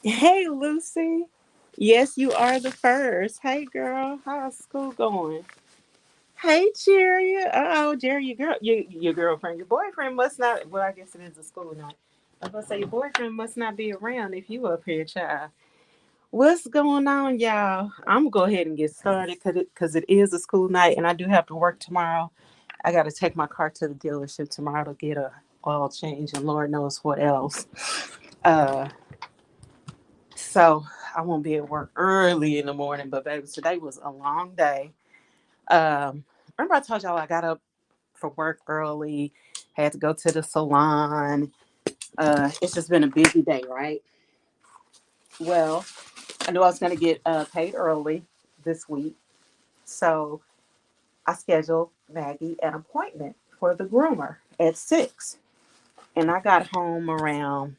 Hey, Lucy. Yes, you are the first. Hey, girl. How's school going? Hey, Jerry. Oh, Jerry, your girlfriend, your boyfriend must not. Well, I guess it is a school night. I was gonna say your boyfriend must not be around if you up here, child. What's going on, y'all? I'm gonna go ahead and get started because it is a school night and I do have to work tomorrow. I got to take my car to the dealership tomorrow to get a oil change and Lord knows what else. Uh, So I won't be at work early in the morning, but baby, today was a long day. Remember I told y'all I got up for work early, had to go to the salon. It's just been a busy day, right? Well, I knew I was going to get paid early this week, so I scheduled Maggie an appointment for the groomer at 6, and I got home around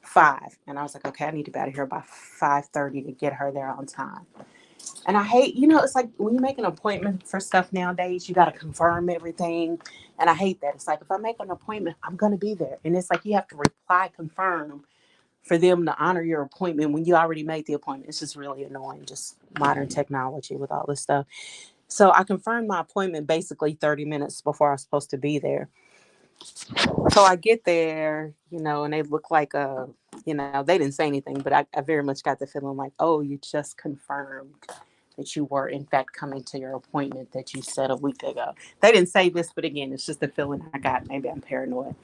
5, and I was like, okay, I need to be out of here by 5:30 to get her there on time. And I hate, it's like when you make an appointment for stuff nowadays, you got to confirm everything. And I hate that. It's like if I make an appointment, I'm going to be there. And it's like you have to reply confirm for them to honor your appointment when you already made the appointment. It's just really annoying, just modern technology with all this stuff. So I confirmed my appointment basically 30 minutes before I was supposed to be there. So I get there, and they look like they didn't say anything, but I very much got the feeling like, oh, you just confirmed that you were in fact coming to your appointment that you said a week ago. They didn't say this, but again, it's just the feeling I got. Maybe I'm paranoid.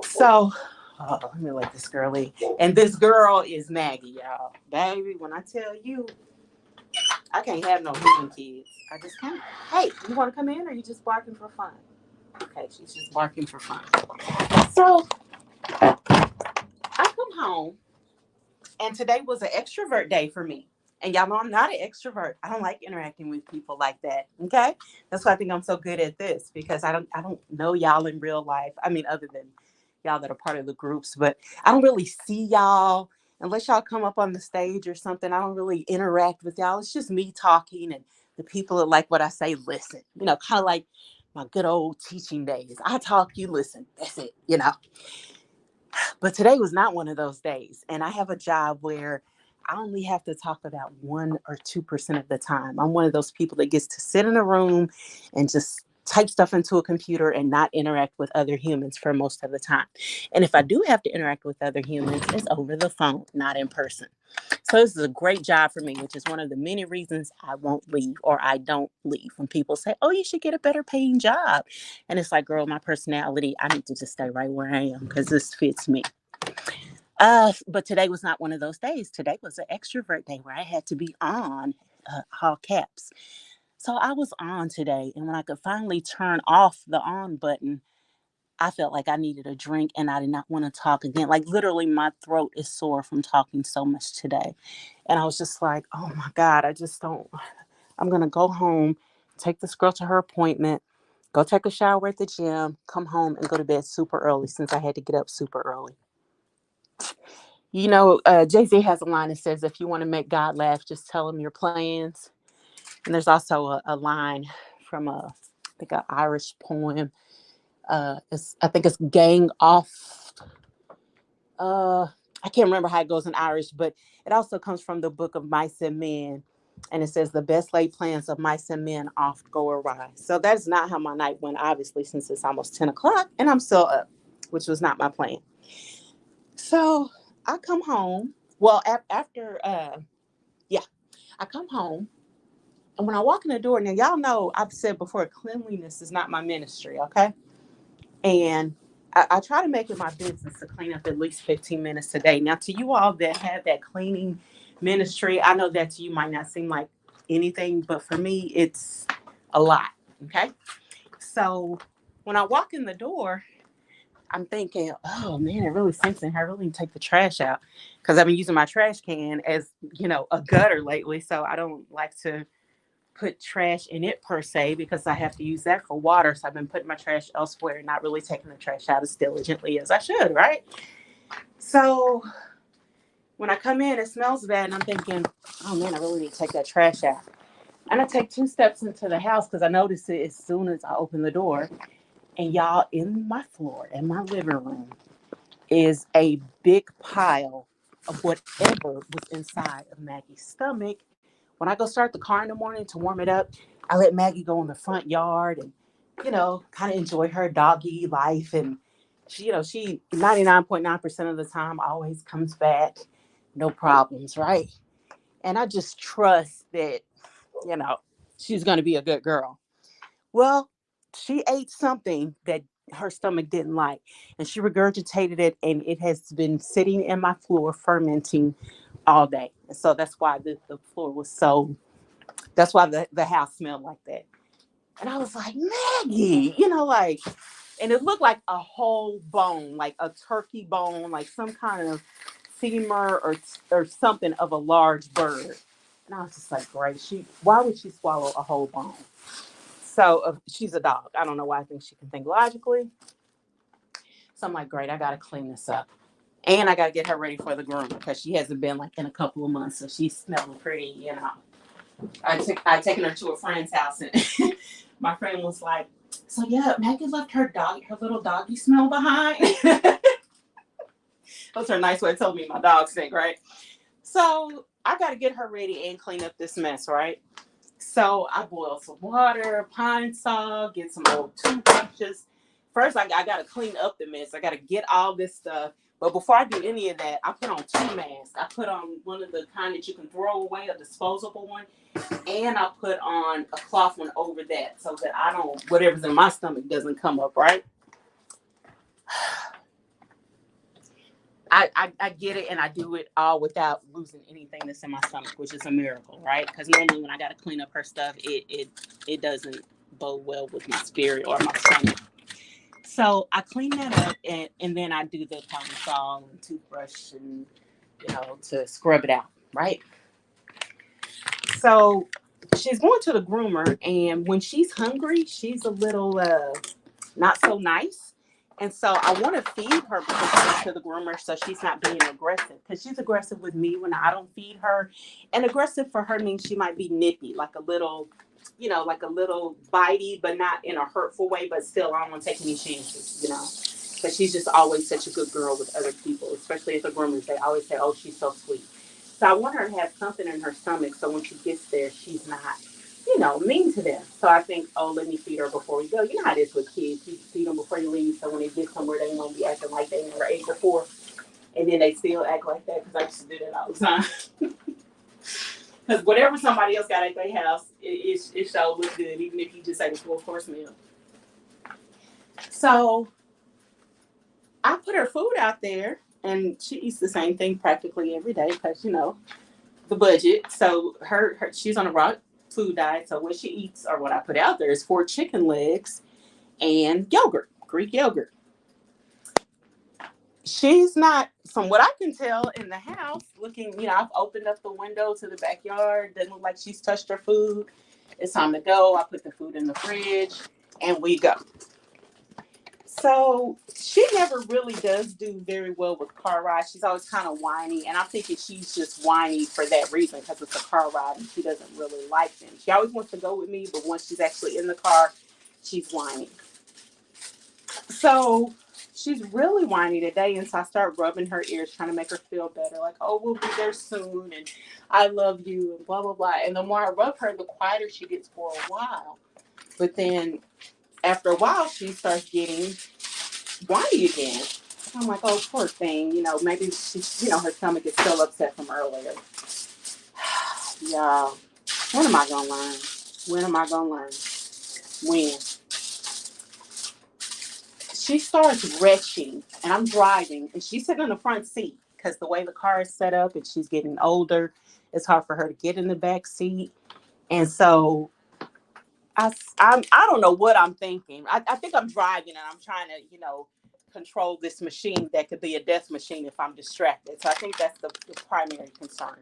So, let me let this girl in. And this girl is Maggie, y'all. Baby, when I tell you, I can't have no human kids. I just can't. Hey, you want to come in or are you just barking for fun? Okay, she's just barking for fun. So, I come home, and today was an extrovert day for me. And y'all know I'm not an extrovert. I don't like interacting with people like that. Okay, that's why I think I'm so good at this because I don't know y'all in real life. I mean, other than y'all that are part of the groups, but I don't really see y'all unless y'all come up on the stage or something. I don't really interact with y'all. It's just me talking, and the people that like what I say listen. Kind of like my good old teaching days. I talk, you listen. That's it. But today was not one of those days. And I have a job where I only have to talk about 1 or 2% of the time. I'm one of those people that gets to sit in a room and just type stuff into a computer and not interact with other humans for most of the time. And if I do have to interact with other humans, it's over the phone, not in person. So this is a great job for me, which is one of the many reasons I won't leave or I don't leave. When people say, oh, you should get a better paying job. And it's like, girl, my personality, I need to just stay right where I am because this fits me. But today was not one of those days. Today was an extrovert day where I had to be on, all caps. So I was on today. And when I could finally turn off the on button, I felt like I needed a drink and I did not want to talk again. Like literally, my throat is sore from talking so much today. And I was just like, oh my God, I just don't. I'm going to go home, take this girl to her appointment, go take a shower at the gym, come home and go to bed super early since I had to get up super early. Jay-Z has a line that says, if you want to make God laugh, just tell him your plans. And there's also a line from I think an Irish poem. I think it's gang off. Uh, I can't remember how it goes in Irish, but it also comes from the book of Mice and Men. And it says, the best laid plans of mice and men oft go awry. So that's not how my night went, obviously, since it's almost 10 o'clock and I'm still up, which was not my plan. So I come home. Well, after, yeah, I come home. And when I walk in the door, now y'all know I've said before, cleanliness is not my ministry, okay? And I try to make it my business to clean up at least 15 minutes a day. Now, to you all that have that cleaning ministry, I know that to you might not seem like anything, but for me, it's a lot. Okay. So when I walk in the door, I'm thinking, oh man, it really stinks in here. I really need to take the trash out because I've been using my trash can as, a gutter lately. So I don't like to put trash in it per se because I have to use that for water. So I've been putting my trash elsewhere, not really taking the trash out as diligently as I should, right? So when I come in, it smells bad, and I'm thinking, oh man, I really need to take that trash out. And I take 2 steps into the house because I notice it as soon as I open the door. And y'all, in my floor, in my living room, is a big pile of whatever was inside of Maggie's stomach. When I go start the car in the morning to warm it up, I let Maggie go in the front yard and, kind of enjoy her doggy life. And she 99.9% of the time always comes back, no problems, right? And I just trust that, you know, she's going to be a good girl. Well, she ate something that her stomach didn't like, and she regurgitated it, and it has been sitting in my floor fermenting all day. And so that's why the floor was so, that's why the house smelled like that. And I was like, Maggie, and it looked like a whole bone, like a turkey bone, like some kind of femur or something of a large bird. And I was just like, great. Why would she swallow a whole bone? So she's a dog. I don't know why I think she can think logically. So I'm like, great, I got to clean this up. And I got to get her ready for the groom because she hasn't been like in a couple of months. So she's smelling pretty. I taken her to a friend's house and my friend was like, so yeah, Maggie left her little doggy smell behind. That was her nice way of telling me my dog stink, right? So I got to get her ready and clean up this mess, right? So I boil some water, pine saw, get some old toothbrushes. First, I got to clean up the mess. I got to get all this stuff. But before I do any of that, I put on two masks. I put on one of the kind that you can throw away, a disposable one. And I put on a cloth one over that so that whatever's in my stomach doesn't come up, right? I get it, and I do it all without losing anything that's in my stomach, which is a miracle, right? Because normally when I got to clean up her stuff, it doesn't bode well with my spirit or my stomach. So I clean that up, and then I do the cotton saw and toothbrush and to scrub it out, right? So she's going to the groomer, and when she's hungry, she's a little not so nice. And so I want to feed her before she goes to the groomer so she's not being aggressive. Because she's aggressive with me when I don't feed her. And aggressive for her means she might be nippy, like a little, like a little bitey, but not in a hurtful way. But still, I don't want to take any chances. Because she's just always such a good girl with other people, especially at the groomers. They always say, oh, she's so sweet. So I want her to have something in her stomach so when she gets there, she's not, mean to them. So I think, oh, let me feed her before we go. You know how it is with kids. You feed them before you leave. So when they get somewhere, they won't be acting like they never ate before. And then they still act like that because I used to do that all the time. Because whatever somebody else got at their house, it sure looks good, even if you just ate a full course meal. So I put her food out there, and she eats the same thing practically every day because, the budget. So she's on a raw food diet. So what she eats or what I put out there is 4 chicken legs and yogurt, Greek yogurt. She's not, from what I can tell in the house, looking, I've opened up the window to the backyard. Doesn't look like she's touched her food. It's time to go. I put the food in the fridge and we go. So she never really does do very well with car rides. She's always kind of whiny, and I'm thinking she's just whiny for that reason because it's a car ride and she doesn't really like them. She always wants to go with me, but once she's actually in the car, she's whiny. So she's really whiny today, and so I start rubbing her ears, trying to make her feel better. Like, oh, we'll be there soon, and I love you, and blah, blah, blah. And the more I rub her, the quieter she gets for a while. But then after a while, she starts getting whiny again. I'm like, oh, poor thing. Maybe she, her stomach is still upset from earlier. Yeah. When am I going to learn? When am I going to learn? When? She starts retching, and I'm driving, and she's sitting in the front seat because the way the car is set up and she's getting older, it's hard for her to get in the back seat. And so I don't know what I'm thinking. I think I'm driving and I'm trying to, control this machine that could be a death machine if I'm distracted. So I think that's the primary concern.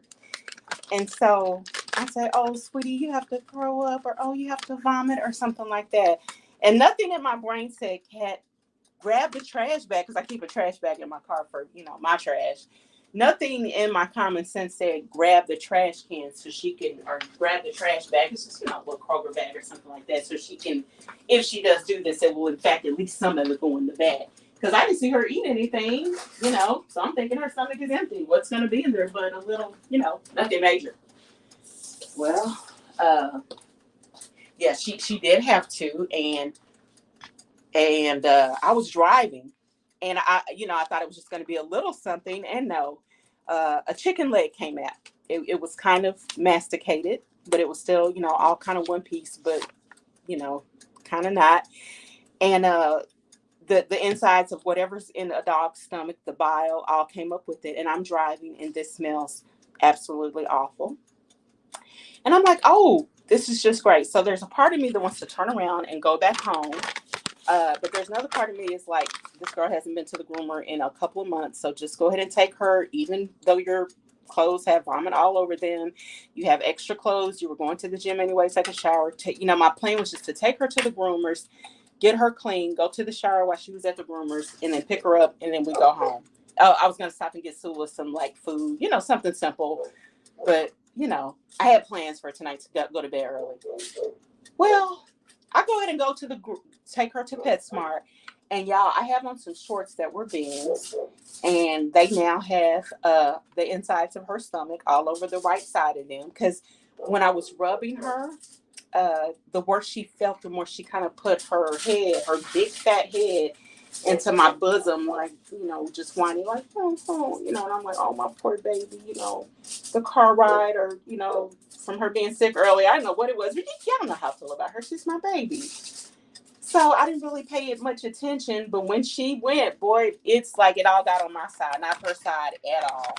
And so I say, oh, sweetie, you have to throw up, or oh, you have to vomit, or something like that. And nothing in my brain said, Kat, grab the trash bag, because I keep a trash bag in my car for, my trash. Nothing in my common sense said grab the trash can so she can, or grab the trash bag. It's just, a little Kroger bag or something like that. So she can, if she does do this, it will, in fact, at least some of it go in the bag. because I didn't see her eat anything, so I'm thinking her stomach is empty. What's going to be in there but a little, nothing major. Well, yeah, she did have to, and I was driving, and I thought it was just going to be a little something, and no, a chicken leg came out. It was kind of masticated, but it was still, all kind of one piece, but kind of not. And the insides of whatever's in a dog's stomach, the bile, all came up with it. And I'm driving, and this smells absolutely awful. And I'm like, oh, this is just great. So there's a part of me that wants to turn around and go back home. But there's another part of me is like, this girl hasn't been to the groomer in a couple of months. So just go ahead and take her, even though your clothes have vomit all over them. You have extra clothes. You were going to the gym anyway, take a shower. My plan was just to take her to the groomers, get her clean, go to the shower while she was at the groomers, and then pick her up, and then we go home. Oh, I was going to stop and get Sula some like food, something simple. But, I had plans for tonight to go to bed early. Well, I go ahead and go to take her to PetSmart. And y'all, I have on some shorts that were Vans, and they now have the insides of her stomach all over the right side of them. Because when I was rubbing her, the worse she felt, the more she kind of put her big fat head into my bosom, like, just whining, like, oh, and I'm like, oh, my poor baby, the car ride, or, from her being sick early, I don't know what it was. Y'all know how I feel about her. She's my baby. So I didn't really pay it much attention, but when she went, boy, it's like it all got on my side, not her side at all.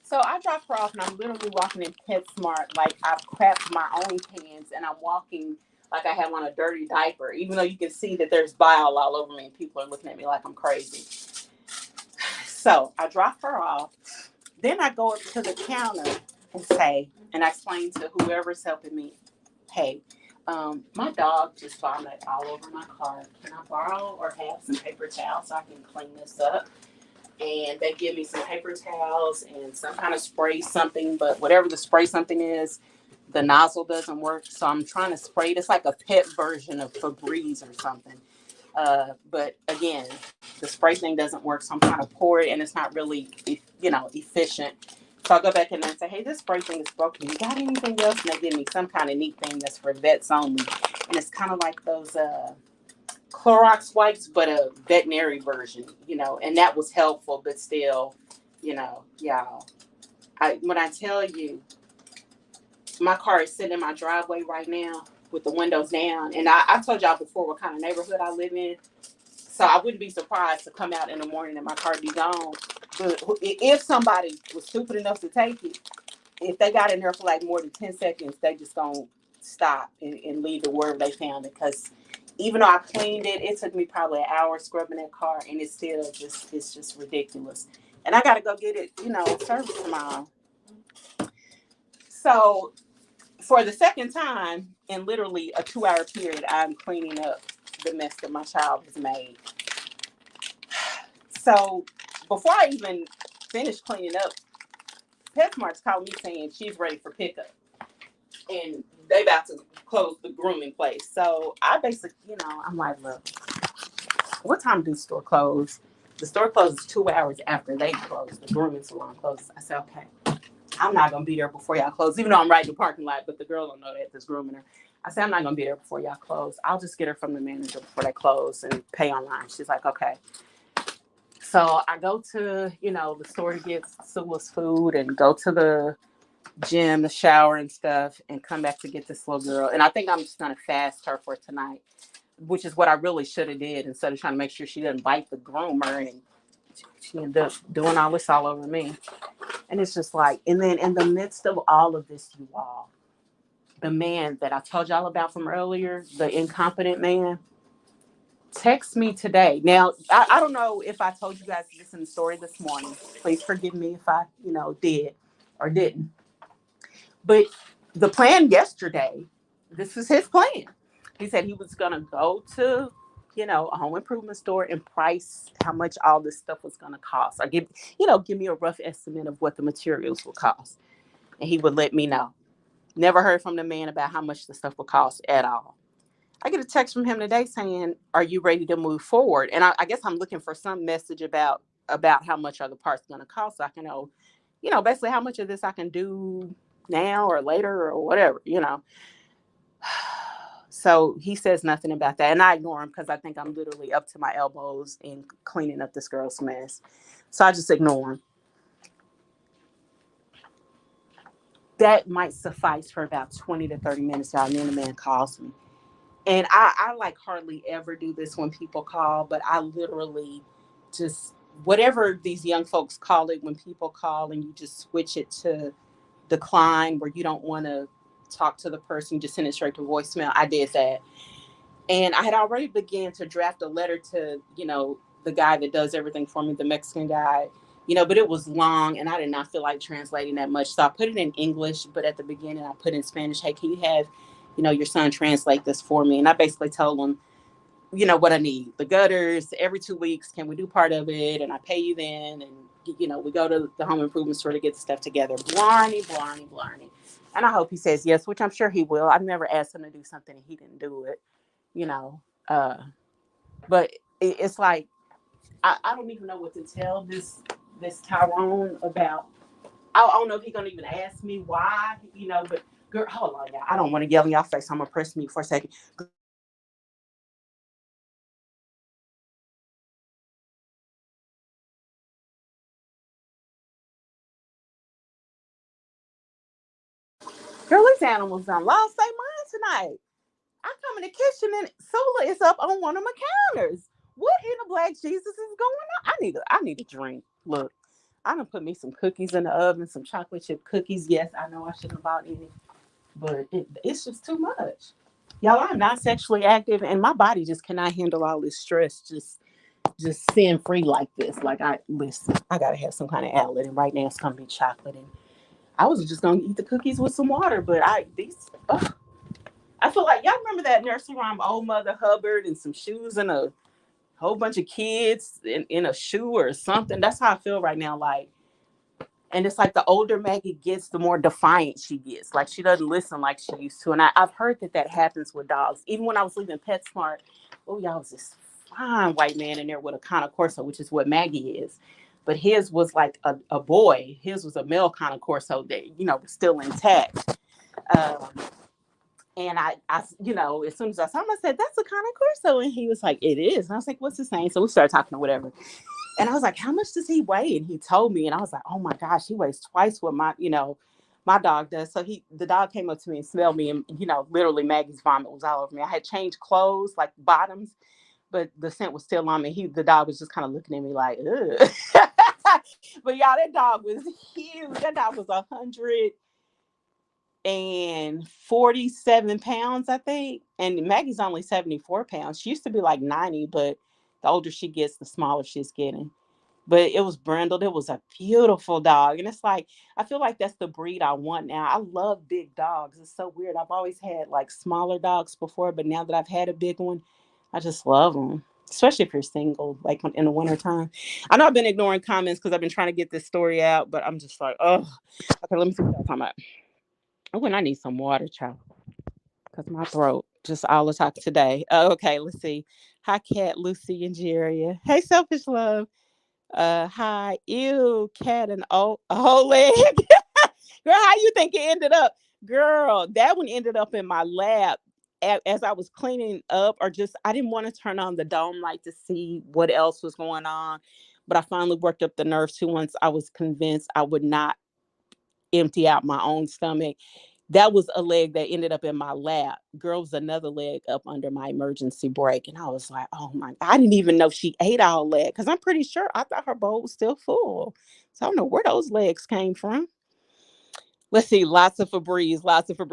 So I dropped her off, and I'm literally walking in PetSmart like I've crapped my own pants, and I'm walking like I have on a dirty diaper, even though you can see that there's bile all over me, and people are looking at me like I'm crazy. So I dropped her off. Then I go up to the counter and I explain to whoever's helping me, hey, my dog just vomited all over my car. Can I borrow or have some paper towels so I can clean this up? And they give me some paper towels and some kind of spray something, but whatever the spray something is, the nozzle doesn't work. So I'm trying to spray it. It's like a pet version of Febreze or something. But again, the spray thing doesn't work. So I'm trying to pour it, and it's not really, efficient. So I'll go back in there and say, hey, this spray thing is broken. You got anything else? And they give me some kind of neat thing that's for vets only. And it's kind of like those Clorox wipes, but a veterinary version, and that was helpful, but still, y'all, when I tell you, my car is sitting in my driveway right now with the windows down, and I told y'all before what kind of neighborhood I live in, so I wouldn't be surprised to come out in the morning and my car be gone. But if somebody was stupid enough to take it, if they got in there for like more than 10 seconds, they just gonna stop and leave it wherever they found it. Because even though I cleaned it, it took me probably an hour scrubbing that car, and it's just ridiculous. And I gotta go get it, serviced tomorrow. So for the second time in literally a 2-hour period, I'm cleaning up the mess that my child has made. So before I even finished cleaning up, PetSmart's called me saying she's ready for pickup. And they about to close the grooming place. So I basically, I'm like, look, what time do the store close? The store closes 2 hours after they close. The grooming salon closes. I said, okay, I'm not going to be there before y'all close, even though I'm right in the parking lot, but the girl don't know that there's grooming her. I said, I'm not going to be there before y'all close. I'll just get her from the manager before they close and pay online. She's like, okay. So I go to, the store to get Sula's food and go to the gym, the shower and stuff, and come back to get this little girl. And I think I'm just going to fast her for tonight, which is what I really should have did instead of trying to make sure she doesn't bite the groomer, and she ended up doing all this all over me. And it's just like, and then in the midst of all of this, you all, the man that I told y'all about from earlier, the incompetent man, text me today. Now, I don't know if I told you guys this in the story this morning. Please forgive me if I, did or didn't. But the plan yesterday, this was his plan. He said he was going to go to, a home improvement store and price how much all this stuff was going to cost. Or give me a rough estimate of what the materials would cost. And he would let me know. Never heard from the man about how much the stuff would cost at all. I get a text from him today saying, "Are you ready to move forward?" And I guess I'm looking for some message about how much are the parts going to cost, so I can know, basically how much of this I can do now or later or whatever. So he says nothing about that, and I ignore him because I think I'm literally up to my elbows in cleaning up this girl's mess. So I just ignore him. That might suffice for about 20 to 30 minutes, y'all. And then the man calls me. And I like hardly ever do this when people call, but I literally just, whatever these young folks call it, when people call and you just switch it to decline where you don't want to talk to the person, you just send it straight to voicemail. I did that. And I had already began to draft a letter to, the guy that does everything for me, the Mexican guy, but it was long and I did not feel like translating that much. So I put it in English, but at the beginning I put in Spanish. Hey, can you have, your son translate this for me? And I basically told him, what I need. The gutters every 2 weeks. Can we do part of it? And I pay you then. And, we go to the home improvement store to get the stuff together. Blarney, blarney, blarney. And I hope he says yes, which I'm sure he will. I've never asked him to do something and he didn't do it, you know. But it's like I don't even know what to tell this Tyrone about. I don't know if he's gonna even ask me why, But girl, hold on, y'all. I don't want to yell in y'all face. I'm gonna press mute for a second. Girl, these animals done lost their mind tonight. I come in the kitchen and Sula is up on one of my counters. What in the black Jesus is going on? I need a drink. Look, I done put me some cookies in the oven, some chocolate chip cookies. Yes, I know I shouldn't have bought any, but it's just too much. Y'all, I'm not sexually active, and my body just cannot handle all this stress. Just sin free like this. Like listen, I gotta have some kind of outlet, and right now it's gonna be chocolate. And I was just gonna eat the cookies with some water, but I feel like y'all remember that nursery rhyme, Old Mother Hubbard, and some shoes and a whole bunch of kids in a shoe or something. That's how I feel right now. Like, and it's like the older Maggie gets, the more defiant she gets. Like she doesn't listen like she used to. And I've heard that happens with dogs. Even when I was leaving PetSmart, oh y'all, was this fine white man in there with a Cane Corso, which is what Maggie is. But his was like a boy. His was a male Cane Corso that was still intact. Um, and as soon as I saw him, I said, "That's a Cane Corso," and he was like, "It is." And I was like, "What's his name?" So we started talking or whatever. And I was like, "How much does he weigh?" And he told me, and I was like, "Oh my gosh, he weighs twice what my dog does." So the dog came up to me and smelled me, and literally Maggie's vomit was all over me. I had changed clothes, like bottoms, but the scent was still on me. The dog was just kind of looking at me like, ugh. But y'all, that dog was huge. That dog was 147 pounds, I think. And Maggie's only 74 pounds. She used to be like 90, but the older she gets, the smaller she's getting. But it was brindled. It was a beautiful dog. And it's like, I feel like that's the breed I want now. I love big dogs. It's so weird. I've always had like smaller dogs before, but now that I've had a big one, I just love them. Especially if you're single, like in the wintertime. I know I've been ignoring comments because I've been trying to get this story out, but I'm just like, oh, okay, let me see what I'm talking about. Oh, and I need some water, child, because my throat just all the talk today. Okay, let's see. Hi, Cat, Lucy, and Jerry. Hey, Selfish Love. Hi, ew, cat and a whole leg. Girl, how you think it ended up? Girl, that one ended up in my lap as I was cleaning up, or just I didn't want to turn on the dome light to see what else was going on. But I finally worked up the nerve to, once I was convinced I would not empty out my own stomach. That was a leg that ended up in my lap. Girl, was another leg up under my emergency brake. And I was like, oh my, I didn't even know she ate all that, because I'm pretty sure I thought her bowl was still full. So I don't know where those legs came from. Let's see, lots of Febreze.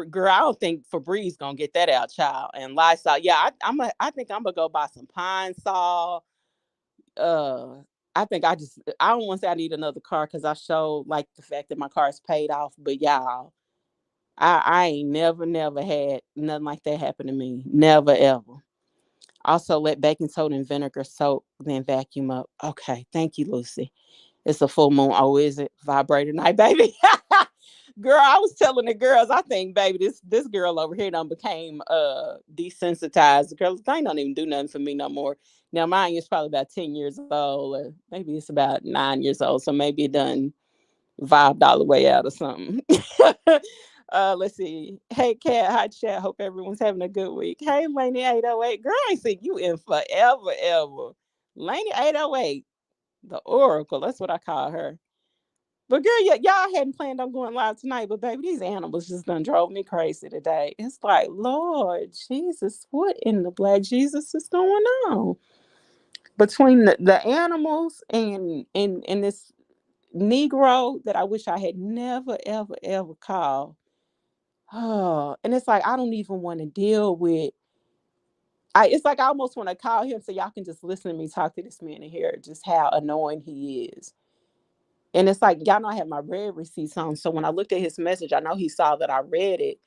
Girl, I don't think Febreze gonna get that out, child. And Lysol, yeah, I think I'm gonna go buy some Pine Sol. Uh, I don't want to say I need another car, because I show like the fact that my car is paid off. But y'all, I ain't never had nothing like that happen to me. Never ever. Also, let baking soda and vinegar soak, then vacuum up. Okay, thank you, Lucy. It's a full moon. Oh, is it? Vibrator night, baby. Girl, I was telling the girls, I think, baby, this girl over here done became desensitized. The girls, they don't even do nothing for me no more. Now mine is probably about 10 years old, or maybe it's about 9 years old. So maybe it done vibed all the way out or something. Let's see. Hey Cat, hi chat. Hope everyone's having a good week. Hey Laney 808. Girl, I ain't seen you in forever, ever. Laney 808, the Oracle. That's what I call her. But girl, y'all hadn't planned on going live tonight, but baby, these animals just done drove me crazy today. It's like, Lord Jesus, what in the black Jesus is going on? Between the animals and this Negro that I wish I had never, ever, ever called. Oh, and it's like I don't even want to deal with. It's like I almost want to call him so y'all can just listen to me talk to this man and hear just how annoying he is. And it's like, y'all know I have my red receipts on. So when I looked at his message, I know he saw that I read it.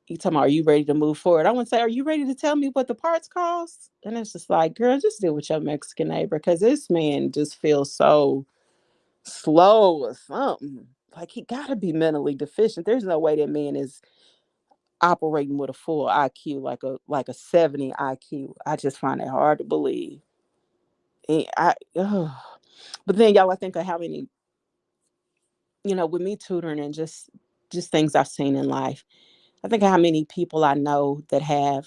He told me, "Are you ready to move forward?" I want to say, "Are you ready to tell me what the parts cost?" And it's just like, girl, just deal with your Mexican neighbor because this man just feels so slow or something. Like he got to be mentally deficient. There's no way that man is operating with a full IQ, like a 70 IQ. I just find it hard to believe. And but then y'all, I think of how many, with me tutoring and just things I've seen in life. I think of how many people I know that have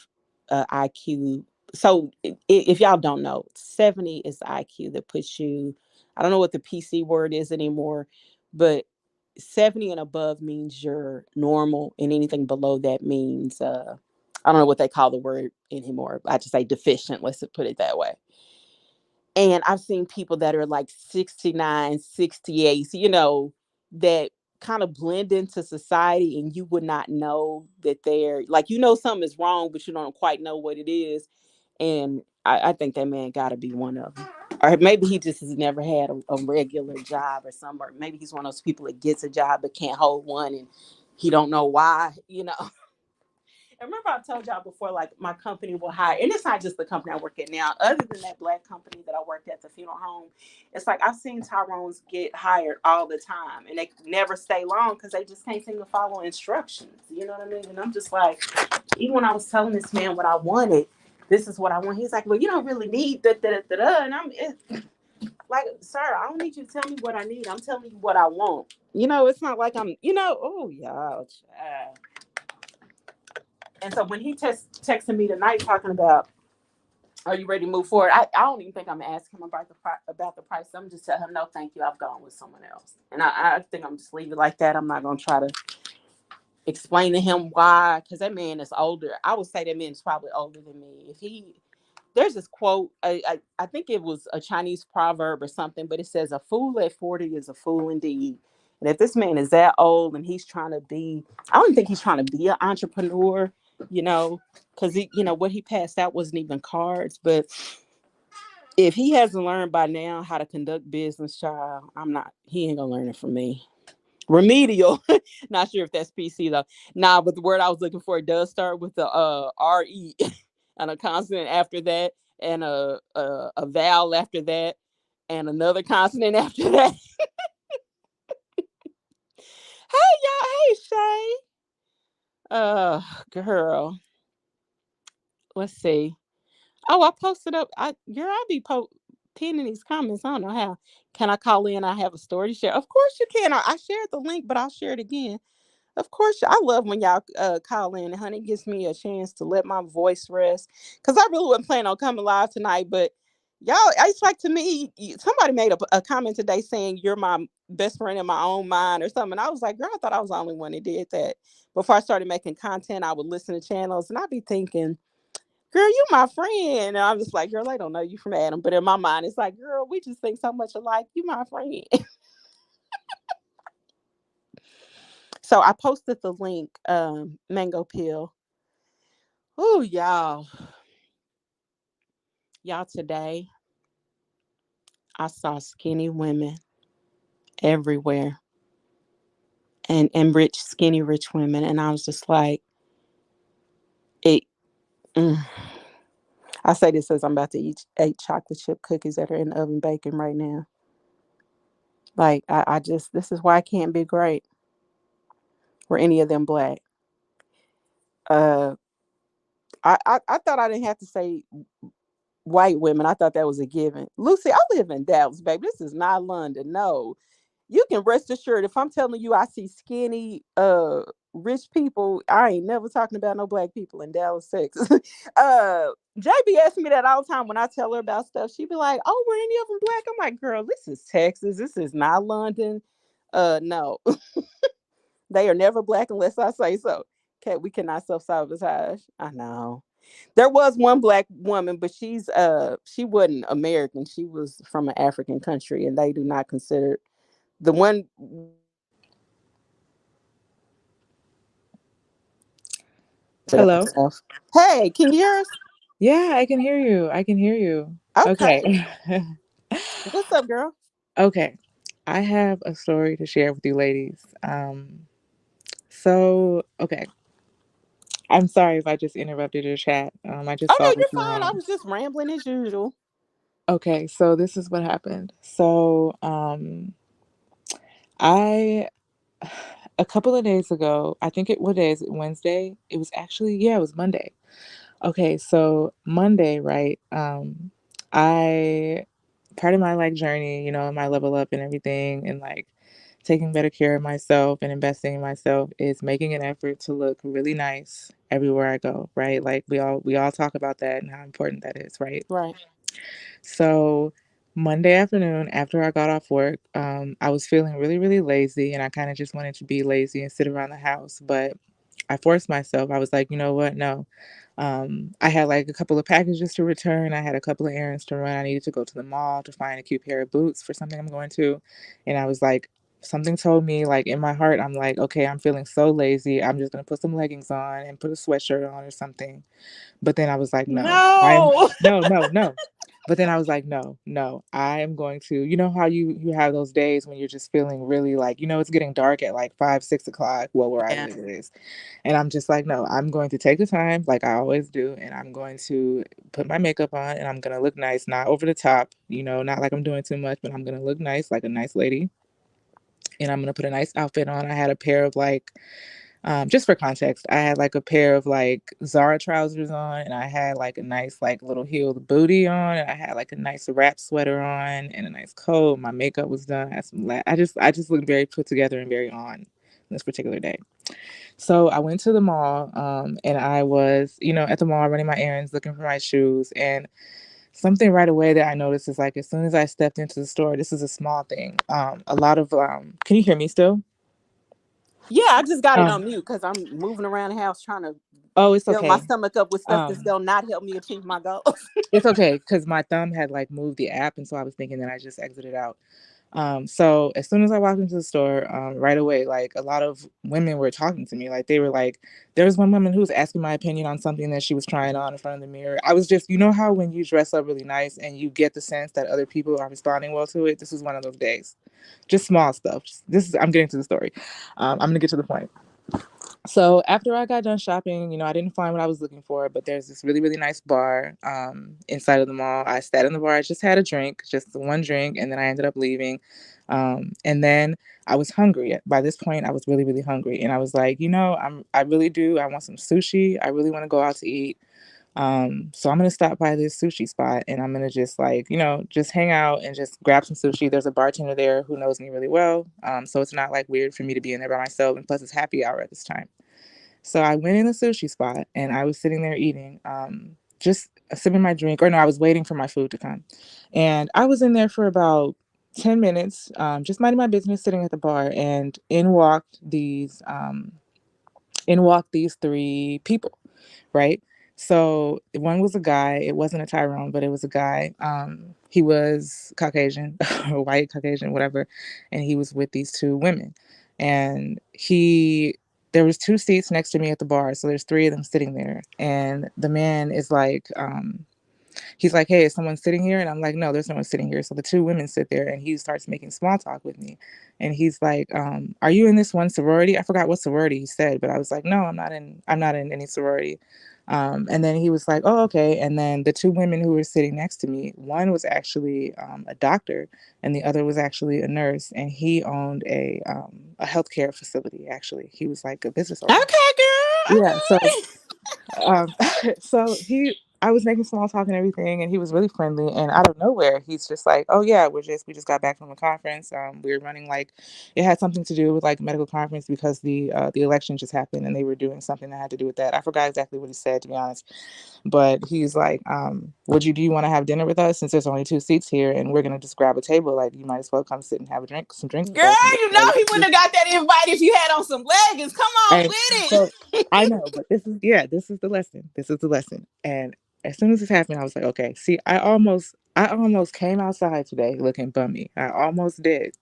IQ. So if y'all don't know, 70 is the IQ that puts you. I don't know what the PC word is anymore, but 70 and above means you're normal, and anything below that means I don't know what they call the word anymore. I just say deficient. Let's put it that way. And I've seen people that are like 69, 68, that kind of blend into society and you would not know that they're like, something is wrong, but you don't quite know what it is. And I think that man got to be one of them. Or maybe he just has never had a regular job or something. Or maybe he's one of those people that gets a job but can't hold one and he don't know why. And remember, I told y'all before, like my company will hire, and it's not just the company I work at now. Other than that black company that I worked at, the funeral home, it's like I've seen Tyrones get hired all the time, and they never stay long because they just can't seem to follow instructions. You know what I mean? And I'm just like, even when I was telling this man what I wanted, this is what I want. He's like, well, you don't really need that, and like, sir, I don't need you to tell me what I need. I'm telling you what I want. It's not like oh yeah, child. And so when he texted me tonight talking about, are you ready to move forward? I don't even think I'm asking him about the price. I'm just telling him, no, thank you. I've gone with someone else. And I think I'm just leave it like that. I'm not going to try to explain to him why, because that man is older. I would say that man is probably older than me. There's this quote, I think it was a Chinese proverb or something, but it says, a fool at 40 is a fool indeed. And if this man is that old and he's trying to I don't think he's trying to be an entrepreneur, because what he passed out wasn't even cards. But if he hasn't learned by now how to conduct business, child, he ain't gonna learn it from me. Remedial. Not sure if that's PC though. Nah, but the word I was looking for does start with the RE and a consonant after that, and a vowel after that, and another consonant after that. Hey y'all, hey Shay. Girl. Let's see. Oh, I posted up. I be pinning these comments. I don't know how. Can I call in? I have a story to share. Of course you can. I shared the link, but I'll share it again. Of course, I love when y'all call in. Honey, it gives me a chance to let my voice rest. Because I really wasn't planning on coming live tonight. But y'all, it's like, to me, somebody made a comment today saying you're my best friend in my own mind or something. And I was like, girl, I thought I was the only one that did that. Before I started making content, I would listen to channels and I'd be thinking, girl, you my friend. And I'm just like, girl, I don't know you from Adam. But in my mind, it's like, girl, we just think so much alike. You my friend. So I posted the link, Mango Pill. Oh, y'all, today I saw skinny women everywhere, and rich, skinny, rich women. And I was just like, it, mm. I say this as I'm about to eat 8 chocolate chip cookies that are in the oven baking right now. Like, this is why I can't be great. Were any of them black? Uh, I thought I didn't have to say white women. I thought that was a given. Lucy, I live in Dallas, baby. This is not London. No, you can rest assured if I'm telling you I see skinny, rich people, I ain't never talking about no black people in Dallas, Texas. JB asks me that all the time when I tell her about stuff. She be like, "Oh, were any of them black?" I'm like, "Girl, this is Texas. This is not London. No, they are never black unless I say so. Okay, we cannot self sabotage. I know." There was one black woman, but she wasn't American. She was from an African country, and they do not consider the one up Hello. south. Hey, can you hear us? Yeah, I can hear you. I can hear you. Okay. Okay. What's up, girl? Okay. I have a story to share with you ladies. Okay. I'm sorry if I just interrupted your chat. I just Oh saw no, that you're you were fine. I on. was just rambling as usual. Okay, so this is what happened. I a couple of days ago, I think what day is it? Wednesday? It was actually, yeah, it was Monday. Okay, so Monday, right? I part of my like journey, my level up and everything, and like taking better care of myself and investing in myself is making an effort to look really nice everywhere I go, right? Like we all talk about that and how important that is, right? Right. So Monday afternoon, after I got off work, I was feeling really, really lazy, and I kind of just wanted to be lazy and sit around the house. But I forced myself. I was like, you know what? No. I had like a couple of packages to return. I had a couple of errands to run. I needed to go to the mall to find a cute pair of boots for something I'm going to. And I was like, something told me, like in my heart, I'm like, okay, I'm feeling so lazy. I'm just going to put some leggings on and put a sweatshirt on or something. But then I was like, no, No. no, no, no. But then I was like, no, no, I am going to, you know how you have those days when you're just feeling really like, it's getting dark at like 5, 6 o'clock. Well, where I Yeah. live it is. And I'm just like, no, I'm going to take the time like I always do. And I'm going to put my makeup on and I'm going to look nice, not over the top, not like I'm doing too much, but I'm going to look nice like a nice lady. And I'm going to put a nice outfit on. I had a pair of like, just for context, I had like a pair of like Zara trousers on, and I had like a nice like little heeled booty on, and I had like a nice wrap sweater on, and a nice coat. My makeup was done. I, had some I just looked very put together and very on this particular day. So I went to the mall, and I was, at the mall running my errands, looking for my shoes, and something right away that I noticed is like as soon as I stepped into the store, this is a small thing. A lot of can you hear me still? Yeah, I just got it Um, on mute because I'm moving around the house trying to oh, it's fill my okay. stomach up with stuff that's Um, gonna not help me achieve my goals. It's okay because my thumb had like moved the app, and so I was thinking that I just exited out. So as soon as I walked into the store, right away, like a lot of women were talking to me. Like they were like, there was one woman who was asking my opinion on something that she was trying on in front of the mirror. I was just, how when you dress up really nice and you get the sense that other people are responding well to it. This was one of those days. Just small stuff. I'm getting to the story. I'm gonna get to the point. So after I got done shopping, I didn't find what I was looking for, but there's this really, really nice bar inside of the mall. I sat in the bar, I just had a drink, just one drink, and then I ended up leaving. And then I was hungry. By this point, I was really, really hungry, and I was like, I really do. I want some sushi. I really want to go out to eat. So I'm gonna stop by this sushi spot and I'm gonna just like, just hang out and just grab some sushi. There's a bartender there who knows me really well. So it's not like weird for me to be in there by myself. And plus it's happy hour at this time. So I went in the sushi spot and I was sitting there eating, just sipping my drink, or no, I was waiting for my food to come. And I was in there for about 10 minutes, just minding my business, sitting at the bar, and in walked these three people, right? So one was a guy. It wasn't a Tyrone, but it was a guy. He was Caucasian, or white Caucasian, whatever, and he was with these two women. And there was two seats next to me at the bar, so there's three of them sitting there. And the man is like, He's like, hey, is someone sitting here? And I'm like, no, there's no one sitting here. So the two women sit there, and he starts making small talk with me. And he's like, are you in this one sorority? I forgot what sorority he said, but I was like, no, I'm not in any sorority. And then he was like, oh, okay. And then the two women who were sitting next to me, one was actually a doctor, and the other was actually a nurse, and he owned a healthcare facility. Actually, he was like a business owner. Okay, girl. Yeah. So Okay. um, so I was making small talk and everything, and he was really friendly. And out of nowhere, he's just like, "Oh yeah, we just got back from a conference. We were running like, it had something to do with like medical conference because the election just happened, and they were doing something that had to do with that. I forgot exactly what he said, to be honest, but he's like, do you want to have dinner with us since there's only two seats here, and we're gonna just grab a table? Like, you might as well come sit and have some drinks with us." And Girl, you know he wouldn't have got that invite if you had on some leggings. Come on And with so it. I know, but this is the lesson. This is the lesson. And as soon as this happened, I was like, okay, see, I almost came outside today looking bummy. I almost did.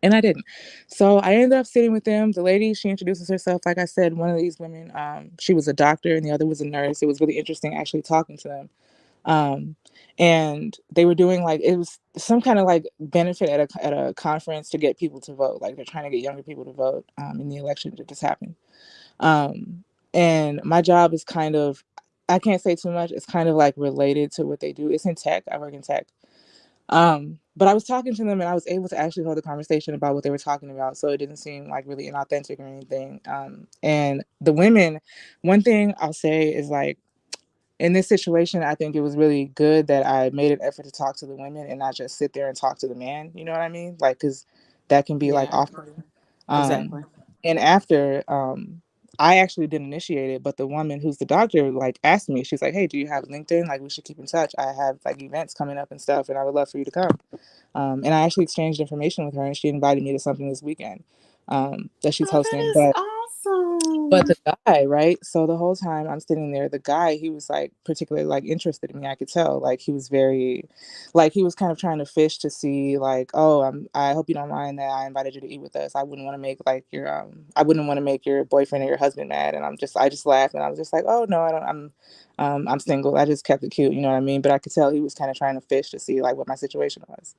And I didn't. So I ended up sitting with them. The lady, she introduces herself. Like I said, one of these women, she was a doctor and the other was a nurse. It was really interesting actually talking to them. Um, and they were doing like, it was some kind of like benefit at a conference to get people to vote. Like they're trying to get younger people to vote in the election that just happened. Um, and my job is kind of, I can't say too much. It's kind of like related to what they do. It's in tech. I work in tech. But I was talking to them and I was able to actually hold a conversation about what they were talking about. So it didn't seem like really inauthentic or anything. And the women, one thing I'll say is like, in this situation, I think it was really good that I made an effort to talk to the women and not just sit there and talk to the man. You know what I mean? Like, because that can be like Yeah, off-putting. Um, exactly. and after, I actually didn't initiate it, but the woman who's the doctor like asked me. She's like, "Hey, do you have LinkedIn? Like, we should keep in touch. I have like events coming up and stuff, and I would love for you to come." And I actually exchanged information with her, and she invited me to something this weekend that she's Oh, that hosting. is But awesome. the guy, right? So the whole time I'm sitting there, the guy, he was like particularly like interested in me. I could tell, like he was very, like he was kind of trying to fish to see, like, oh, I hope you don't mind that I invited you to eat with us. I wouldn't want to make like I wouldn't want to make your boyfriend or your husband mad. And I just laughed and I was just like, oh no, I don't. I'm single. I just kept it cute, you know what I mean? But I could tell he was kind of trying to fish to see like what my situation was.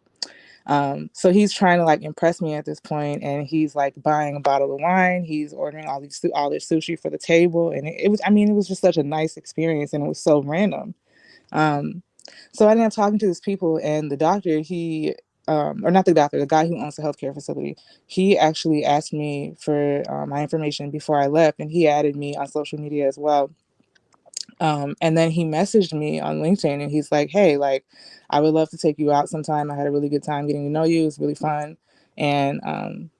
So he's trying to like impress me at this point, and he's like buying a bottle of wine. He's ordering all this sushi for the table, and it was, I mean, it was just such a nice experience, and it was so random. Um, so I ended up talking to these people, and the doctor, or not the doctor, the guy who owns the healthcare facility, he actually asked me for my information before I left, and he added me on social media as well. And then he messaged me on LinkedIn and he's like, hey, like, I would love to take you out sometime. I had a really good time getting to know you. It was really fun. And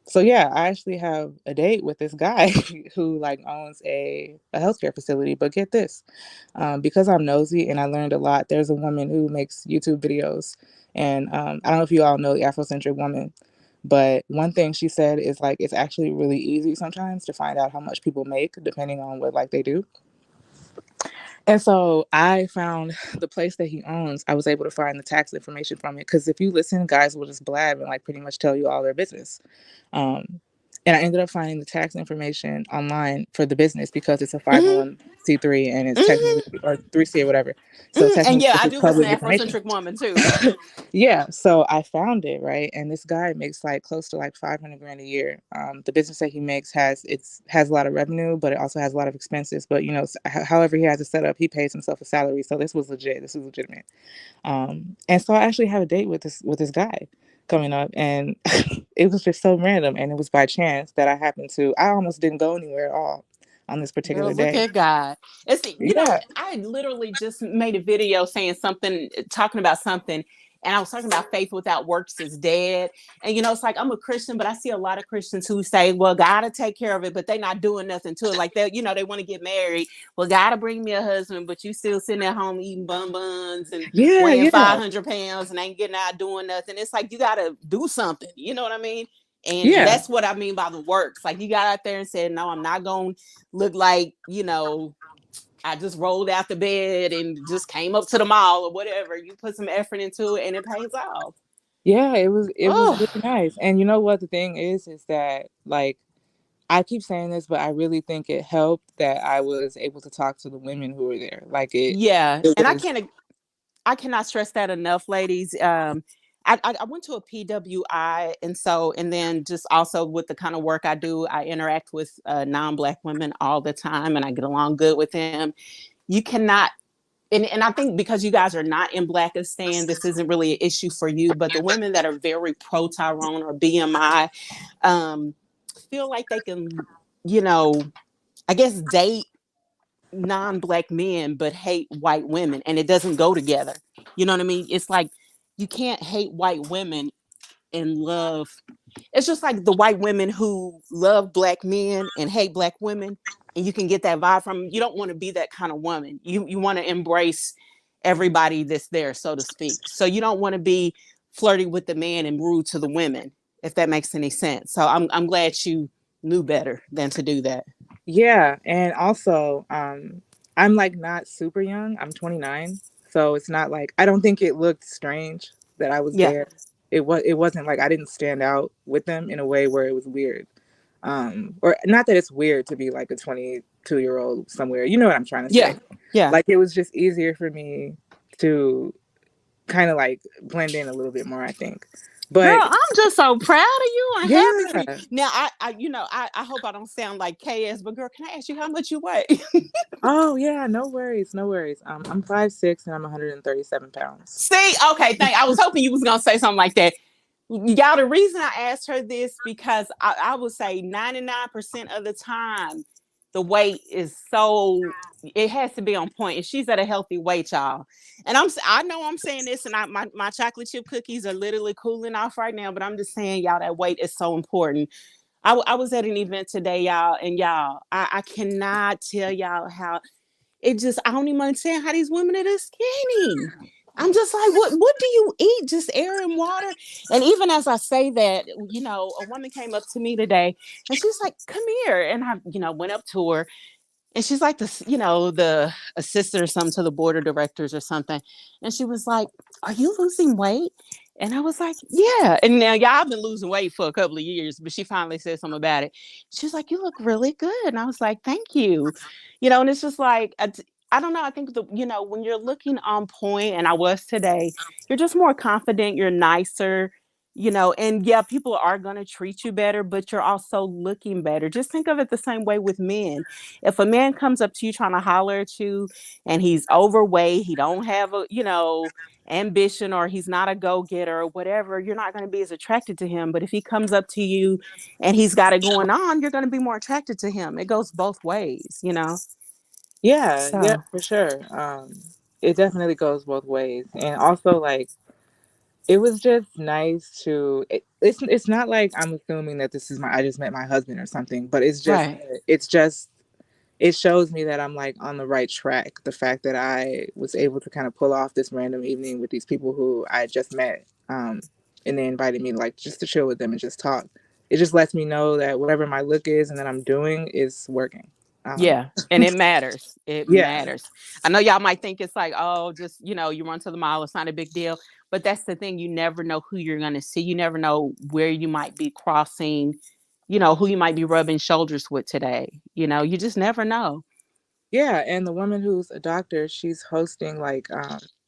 so, yeah, I actually have a date with this guy who like owns a healthcare facility. But get this, because I'm nosy and I learned a lot, there's a woman who makes YouTube videos. And I don't know if you all know the Afrocentric woman, but one thing she said is like, it's actually really easy sometimes to find out how much people make depending on what like they do. And so I found the place that he owns. I was able to find the tax information from it because if you listen, guys will just blab and like pretty much tell you all their business. Um, and I ended up finding the tax information online for the business because it's a Hmm. 501c3 and it's technically, Hmm. or 3C or whatever. So Hmm. And technically, yeah, this I is do listen public to information. Afrocentric Woman too. Yeah, so I found it, right? And this guy makes like close to like 500 grand a year. The business that he makes has a lot of revenue, but it also has a lot of expenses. But you know, however he has it set up, he pays himself a salary. So this was legit. This was legitimate. And so I actually have a date with this guy coming up, and it was just so random, and it was by chance that I happened to. I almost didn't go anywhere at all on this Girl, particular look day. at God. It's, Yeah, I literally just made a video saying something, talking about something, and I was talking about faith without works is dead. And it's like I'm a Christian, but I see a lot of Christians who say, "Well, God will take care of it," but they're not doing nothing to it. Like they want to get married. Well, God will bring me a husband, but you still sitting at home eating buns and yeah, weighing yeah, 500 pounds and ain't getting out doing nothing. It's like you got to do something. You know what I mean? And yeah. that's what I mean by the works. Like you got out there and said, "No, I'm not going to look like, I just rolled out the bed and just came up to the mall or whatever." You put some effort into it and it pays off. Yeah, it was Oh, really nice. And you know what the thing is that like I keep saying this, but I really think it helped that I was able to talk to the women who were there. Like yeah. it And I was can't I cannot stress that enough, ladies. I went to a PWI, and so, and then just also with the kind of work I do, I interact with non-black women all the time, and I get along good with them. You cannot, and I think because you guys are not in Blackistan, this isn't really an issue for you. But the women that are very pro Tyrone or BMI um, feel like they can, you know, I guess date non-black men but hate white women, and it doesn't go together. You know what I mean? It's like you can't hate white women and love. It's just like the white women who love black men and hate black women, and you can get that vibe from them. You don't want to be that kind of woman. You want to embrace everybody that's there, so to speak. So you don't want to be flirty with the man and rude to the women, if that makes any sense. So I'm glad you knew better than to do that. Yeah, and also, I'm like not super young. I'm 29, so it's not like I don't think it looked strange that I was Yeah. there. It wasn't like I didn't stand out with them in a way where it was weird. Or not that it's weird to be like a 22-year-old somewhere. You know what I'm trying to Yeah. say? Yeah. Like it was just easier for me to kind of like blend in a little bit more, I think. Girl, But I'm just so proud of you and happy for you. yeah. Now, I hope I don't sound like KS, but girl, can I ask you how much you weigh? Oh yeah, no worries, no worries. I'm 5'6" and I'm 137 pounds. See, okay, I was hoping you was gonna say something like that. Y'all, the reason I asked her this because I would say 99% of the time the weight is so, it has to be on point. And she's at a healthy weight, y'all. And I know I'm saying this, and my chocolate chip cookies are literally cooling off right now, but I'm just saying, y'all, that weight is so important. I was at an event today, y'all, and y'all, I cannot tell y'all how it just, I don't even understand how these women are this skinny. I'm just like, what do you eat? Just air and water. And even as I say that, a woman came up to me today and she's like, come here. And I, went up to her, and she's like this, the assistant or something to the board of directors or something. And she was like, are you losing weight? And I was like, yeah. And now, y'all, I've been losing weight for a couple of years, but she finally said something about it. She was like, you look really good. And I was like, thank you. And it's just like, I don't know. I think when you're looking on point, and I was today, you're just more confident, you're nicer, and yeah, people are going to treat you better, but you're also looking better. Just think of it the same way with men. If a man comes up to you trying to holler at you and he's overweight, he don't have a, ambition, or he's not a go-getter or whatever, you're not going to be as attracted to him. But if he comes up to you and he's got it going on, you're going to be more attracted to him. It goes both ways. Yeah, yeah, So, for sure. It definitely goes both ways. And also like it was just nice to it's not like I'm assuming that this is my I just met my husband or something, but right. it's just it shows me that I'm like on the right track. The fact that I was able to kind of pull off this random evening with these people who I had just met, and they invited me like just to chill with them and just talk. It just lets me know that whatever my look is and that I'm doing is working. Um, Yeah. And it matters. It yeah, matters. I know y'all might think it's like, oh, just, you run to the mall, it's not a big deal. But that's the thing. You never know who you're going to see. You never know where you might be crossing, who you might be rubbing shoulders with today. You just never know. yeah. And the woman who's a doctor, she's hosting like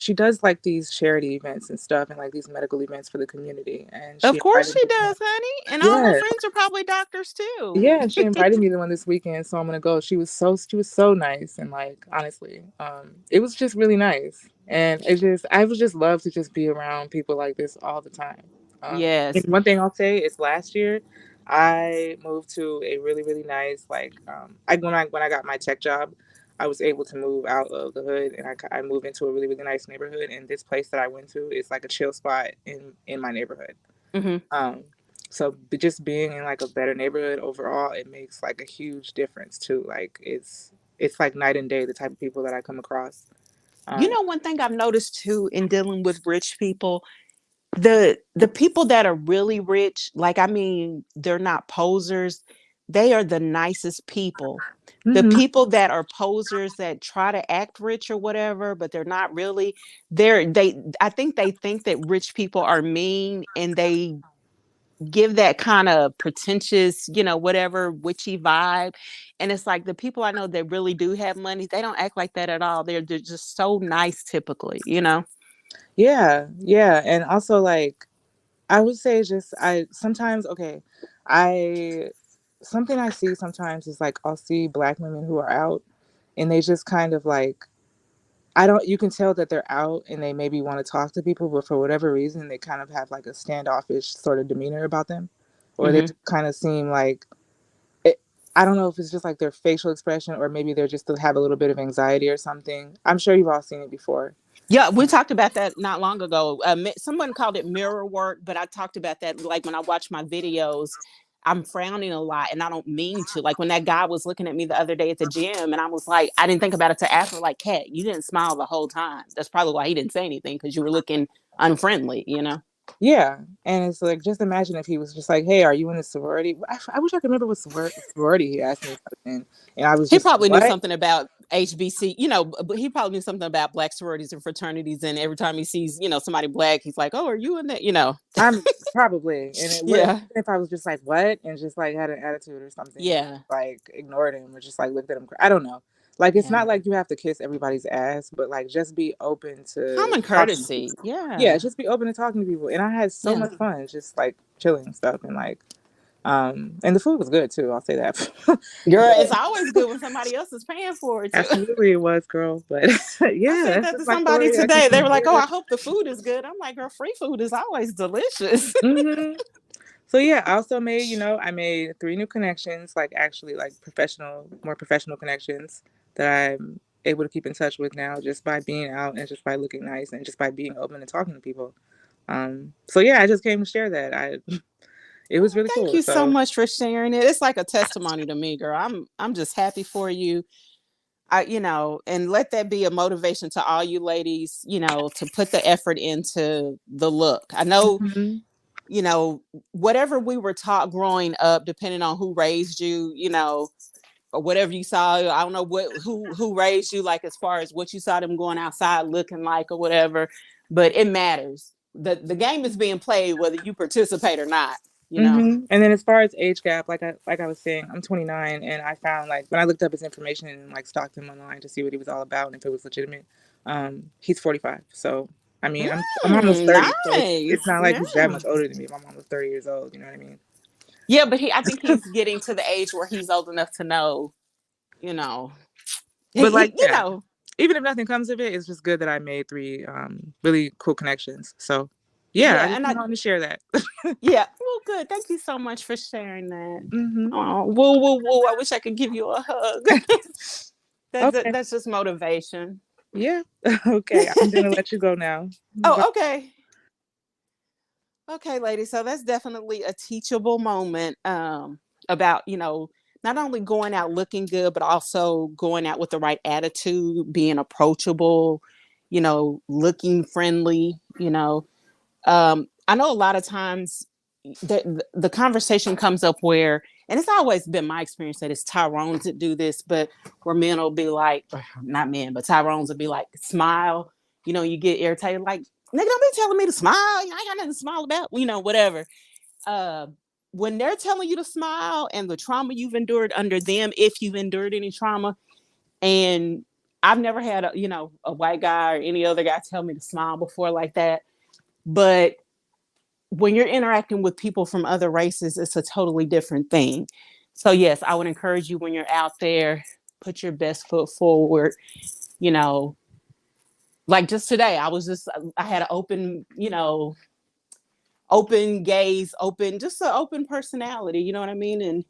she does like these charity events and stuff and like these medical events for the community. And Of she course invited she me. does, honey. And all her Yeah, friends are probably doctors too. yeah, she invited me to one this weekend, so I'm gonna go. She was so nice and like honestly, it was just really nice, and I would just love to just be around people like this all the time. And Yes. one thing I'll say is last year, I moved to a really really nice like when I got my tech job, I was able to move out of the hood and I moved into a really really nice neighborhood, and this place that I went to is like a chill spot in my neighborhood. Hmm. Um, so just being in like a better neighborhood overall, it makes like a huge difference too. Like it's like night and day the type of people that I come across. Um, One thing I've noticed too in dealing with rich people, the people that are really rich, like, I mean, they're not posers, they are the nicest people. The mhm. people that are posers that try to act rich or whatever, but they're not really, I think that rich people are mean, and they give that kind of pretentious, whatever witchy vibe. And it's like the people I know that really do have money, they don't act like that at all. They're just so nice typically. Yeah, yeah, and also like I would say just I sometimes okay, I something I see sometimes is like I'll see black women who are out and they just kind of like I don't you can tell that they're out and they maybe want to talk to people, but for whatever reason they kind of have like a standoffish sort of demeanor about them. Or they Hmm. just kind of seem like it, I don't know if it's just like their facial expression or maybe they're just have a little bit of anxiety or something. I'm sure you've all seen it before. Yeah, we talked about that not long ago. Someone called it mirror work, but I talked about that like when I watch my videos. I'm frowning a lot and I don't mean to. Like when that guy was looking at me the other day at the gym and I was like, I didn't think about it to after, like, Kat, you didn't smile the whole time. That's probably why he didn't say anything because you were looking unfriendly, you know? Yeah, and it's like just imagine if he was just like, "Hey, are you in a sorority?" I wish I could remember what sorority he asked me if I was in, and I was He just probably knew what? something about HBC, you know, but he probably knew something about black sororities and fraternities. And every time he sees, you know, somebody black, he's like, oh, are you in that? You know? I'm probably, and it would Yeah. imagine if I was just like what, and just like had an attitude or something, and Yeah. like ignored him or just like looked at him. I don't know. Like it's Yeah. not like you have to kiss everybody's ass, but like just be open to Common talking to people. courtesy. Yeah, Yeah. just be open to talking to people, and I had so Yeah. much fun just like chilling and stuff, and like and the food was good too. I'll say that. Girl, it's But always good when somebody else is paying for it too. absolutely, it was, girl. But I yeah, said that's that just to my somebody story. I just today. They want were to like, oh, share. I hope the food is good. I'm like, girl, free food is always delicious. Hmm. So yeah, I also made, I made three new connections, like actually like more professional connections that I'm able to keep in touch with now just by being out and just by looking nice and just by being open and talking to people. So yeah, I just came to share that. It was Oh, really thank cool. you so So much for sharing it. It's like a testimony to me, girl. I'm just happy for you. And let that be a motivation to all you ladies, to put the effort into the look. I know, mhm, you know, whatever we were taught growing up, depending on who raised you, or whatever you saw. I don't know who raised you, like as far as what you saw them going outside looking like or whatever, but it matters. The game is being played whether you participate or not, you know. And then as far as age gap, like I was saying, I'm 29, and I found like when I looked up his information and like stalked him online to see what he was all about and if it was legitimate, he's 45. So I mean, I'm almost 30, so it's Nice. not like he's that Yeah. much older than me. I'm almost 30 years old. You know what I mean? Yeah, but I think he's getting to the age where he's old enough to know, you know, But like, you yeah, know, even if nothing comes of it, it's just good that I made three really cool connections. So yeah, I yeah, just and I, wanted to share that. yeah, well, good. Thank you so much for sharing that. Hmm. Oh, woo, woo, woo! I wish I could give you a hug. Okay. That's just motivation. Yeah. Okay. I'm gonna let you go now. Bye. Oh, okay. Okay, ladies. So that's definitely a teachable moment about, not only going out looking good, but also going out with the right attitude, being approachable, looking friendly, I know a lot of times the conversation comes up where, and it's always been my experience that it's Tyrone's that do this, but where men will be like, not men, but Tyrone's will be like, smile, you get irritated, like, nigga, don't be telling me to smile. I ain't got nothing to smile about, whatever. Uh, when they're telling you to smile and the trauma you've endured under them, if you've endured any trauma, and I've never had a white guy or any other guy tell me to smile before like that, but when you're interacting with people from other races, it's a totally different thing. So yes, I would encourage you when you're out there, put your best foot forward. You know, like just today, I had an open, open gaze, just an open personality. You know what I mean? And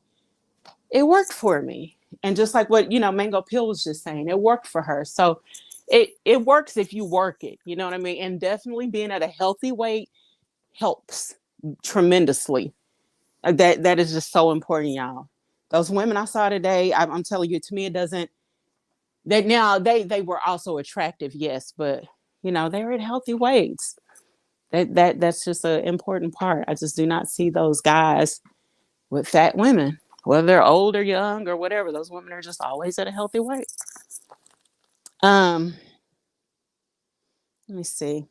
it worked for me. And just like what Mango Pill was just saying, it worked for her. So it works if you work it. You know what I mean? And definitely being at a healthy weight helps tremendously. That is just so important, y'all. Those women I saw today, I'm telling you, to me, it doesn't. That now they were also attractive, yes, but they're at healthy weights. That's just an important part. I just do not see those guys with fat women, whether they're old or young or whatever. Those women are just always at a healthy weight. Um, Let me see.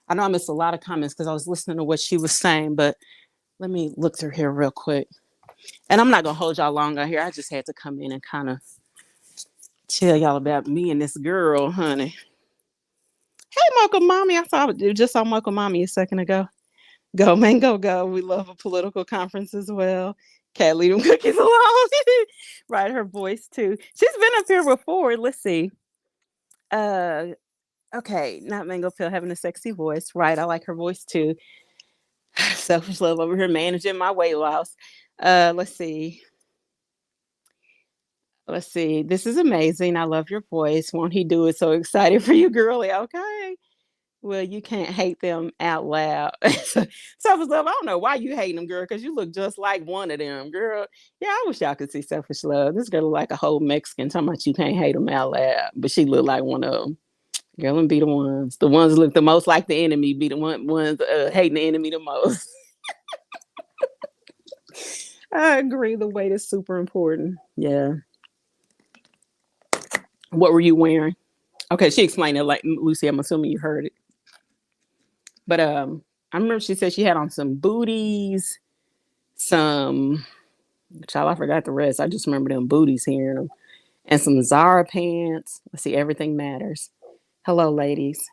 I know I missed a lot of comments because I was listening to what she was saying, but let me look through here real quick. And I'm not gonna hold y'all long on here. I just had to come in and kind of tell y'all about me and this girl, honey. Hey, Mocha Mommy. I saw just saw Mocha Mommy a second ago. Go, Mango, go. We love a political conference as well. Cat, leave them cookies alone. Right, her voice too. She's been up here before. Let's see. Uh, okay, not Mango Pill having a sexy voice. Right, I like her voice too. Selfish love over here managing my weight loss. Let's see. Let's see. This is amazing. I love your voice. Won't he do it? So excited for you, girly. Okay. Well, you can't hate them out loud. Selfish love, I don't know why you hate them, girl, because you look just like one of them, girl. Yeah, I wish y'all could see selfish love. This girl look like a whole Mexican talking about you can't hate them out loud, but she look like one of them. Girl, and be the ones. The ones that look the most like the enemy be the ones hating the enemy the most. I agree. The weight is super important. Yeah. What were you wearing? Okay, she explained it like Lucy. I'm assuming you heard it. But I remember she said she had on some booties, some child, I forgot the rest. I just remember them booties hearing them. And some Zara pants. Let's see, everything matters. Hello, ladies.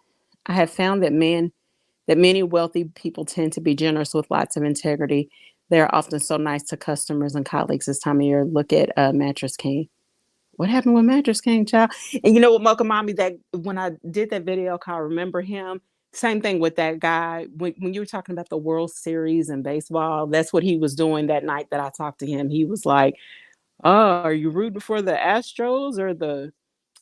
I have found that many wealthy people tend to be generous with lots of integrity. They're often so nice to customers and colleagues this time of year. Look at Mattress King. What happened with Mattress King, child? And you know what, Mocha Mommy, that when I did that video call, remember him? Same thing with that guy. When you were talking about the World Series and baseball, that's what he was doing that night that I talked to him. He was like, "Oh, are you rooting for the Astros or the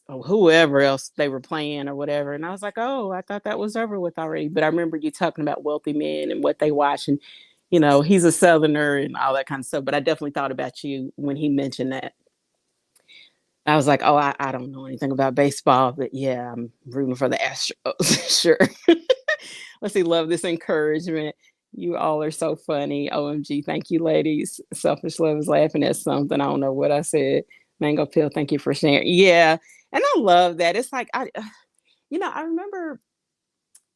whoever else they were playing or whatever?" And I was like, "Oh, I thought that was over with already." But I remember you talking about wealthy men and what they watch, and he's a Southerner and all that kind of stuff. But I definitely thought about you when he mentioned that. I was like, "Oh, I don't know anything about baseball, but yeah, I'm rooting for the Astros." Sure. Let's see, love this encouragement. You all are so funny. OMG. Thank you, ladies. Selfish Love is laughing at something. I don't know what I said. Mango Pill, thank you for sharing. Yeah. And I love that. It's like, I remember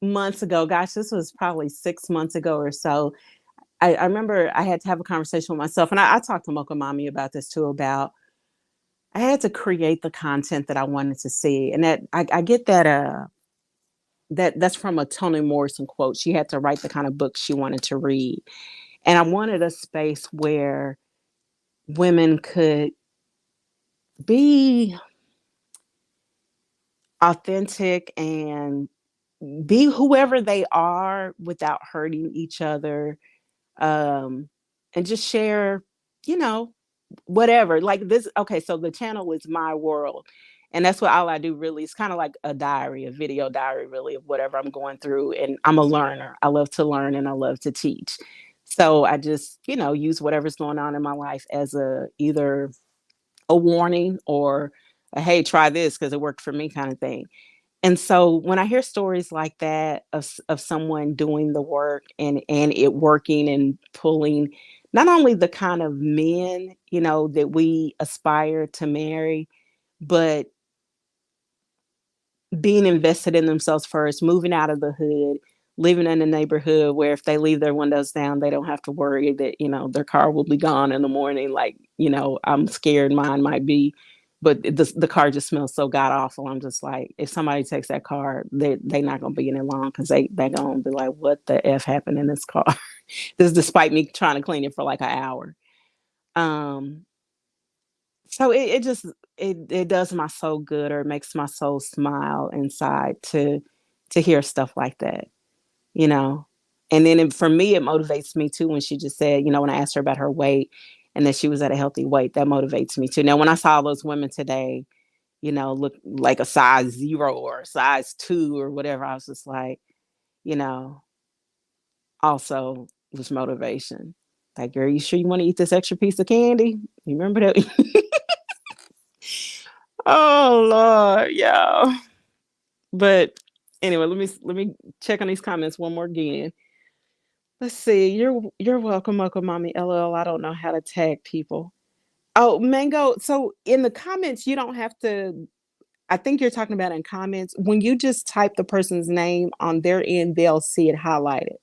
months ago, gosh, this was probably 6 months ago or so. I remember I had to have a conversation with myself. And I talked to Mocha Mommy about this too, about I had to create the content that I wanted to see. And that I get that that's from a Toni Morrison quote. She had to write the kind of book she wanted to read. And I wanted a space where women could be authentic and be whoever they are without hurting each other, um, and just share, you know, whatever. Like this, okay, so the channel is my world. And that's what all I do really. It's kind of like a diary, a video diary, really, of whatever I'm going through. And I'm a learner. I love to learn and I love to teach. So I just, use whatever's going on in my life as a either a warning or a hey, try this because it worked for me kind of thing. And so when I hear stories like that of someone doing the work and it working and pulling not only the kind of men, that we aspire to marry, but being invested in themselves first, moving out of the hood, living in a neighborhood where if they leave their windows down, they don't have to worry that, their car will be gone in the morning. Like, I'm scared mine might be, but the car just smells so god awful. I'm just like, if somebody takes that car, they not gonna be in it long because they gonna be like, what the F happened in this car? This is despite me trying to clean it for like an hour. Um, so it just it does my soul good, or it makes my soul smile inside to hear stuff like that, you know. And then for me, it motivates me too when she just said, when I asked her about her weight and that she was at a healthy weight, that motivates me too. Now, when I saw those women today, look like a size 0 or a size 2 or whatever, I was just like, you know, also was motivation. Like, girl, you sure you want to eat this extra piece of candy? You remember that? Oh Lord, yeah. But anyway, let me check on these comments one more again. Let's see. You're welcome, Uncle Mommy LL. I don't know how to tag people. Oh, Mango. So in the comments, you don't have to. I think you're talking about in comments when you just type the person's name on their end, they'll see it highlighted.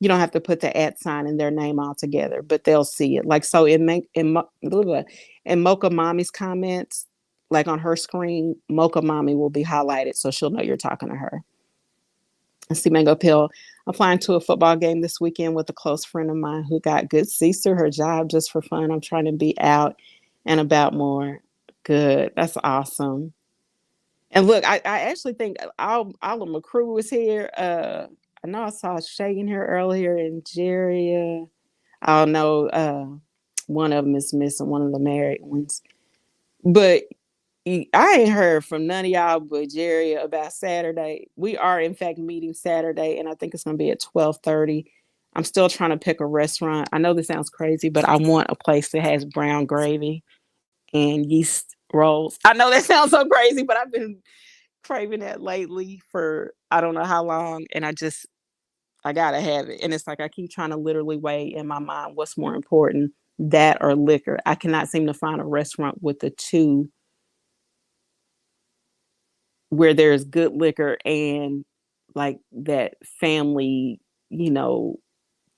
You don't have to put the @ in their name all together, but they'll see it. Like so, in Mocha Mommy's comments, like on her screen, Mocha Mommy will be highlighted, so she'll know you're talking to her. Let's see, Mango Pill. I'm flying to a football game this weekend with a close friend of mine who got good seats to her job just for fun. I'm trying to be out and about more. Good. That's awesome. And look, I actually think all of my crew was here. I know I saw Shay in here earlier and Jerry. I don't know. One of them is missing, one of the married ones. But I ain't heard from none of y'all but Jerry about Saturday. We are in fact meeting Saturday, and I think it's gonna be at 12:30. I'm still trying to pick a restaurant. I know this sounds crazy, but I want a place that has brown gravy and yeast rolls. I know that sounds so crazy, but I've been craving that lately for I don't know how long, and I gotta have it. And it's like I keep trying to literally weigh in my mind what's more important, that or liquor. I cannot seem to find a restaurant with the two where there's good liquor and like that family, you know,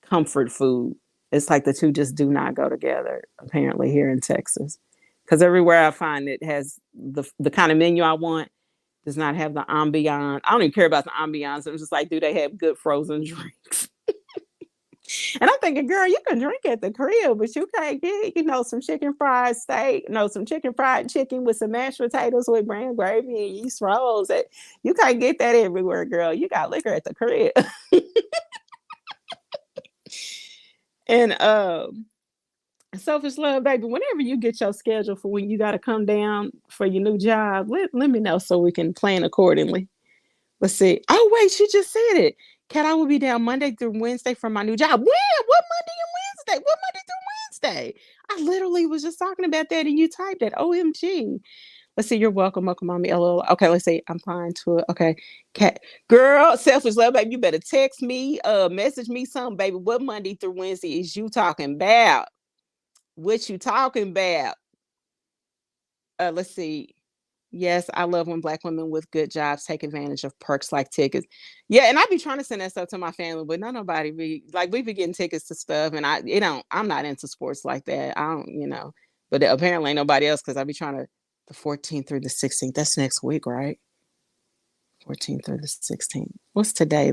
comfort food. It's like the two just do not go together, apparently, here in Texas. Because everywhere I find it has the kind of menu I want does not have the ambiance. I don't even care about the ambiance. I'm just like, do they have good frozen drinks? And I'm thinking, girl, you can drink at the crib, but you can't get, some chicken fried steak, some chicken fried chicken with some mashed potatoes with brown gravy and yeast rolls. You can't get that everywhere, girl. You got liquor at the crib. And selfish love, baby, whenever you get your schedule for when you got to come down for your new job, let me know so we can plan accordingly. Let's see. Oh, wait, she just said it. Kat, I will be down Monday through Wednesday for my new job. When? What Monday and Wednesday? What Monday through Wednesday? I literally was just talking about that and you typed it. OMG. Let's see. You're welcome, Uncle Mommy. LOL. Okay, let's see. I'm flying to it. Okay. Kat, girl, selfish love, baby. You better text me, message me something, baby. What Monday through Wednesday is you talking about? What you talking about? Let's see. Yes, I love when Black women with good jobs take advantage of perks like tickets. Yeah, and I be trying to send that stuff to my family, but nobody be like we be getting tickets to stuff, and I'm not into sports like that. I don't. But apparently ain't nobody else because I be trying to the 14th through the 16th. That's next week, right? 14th through the 16th. What's today?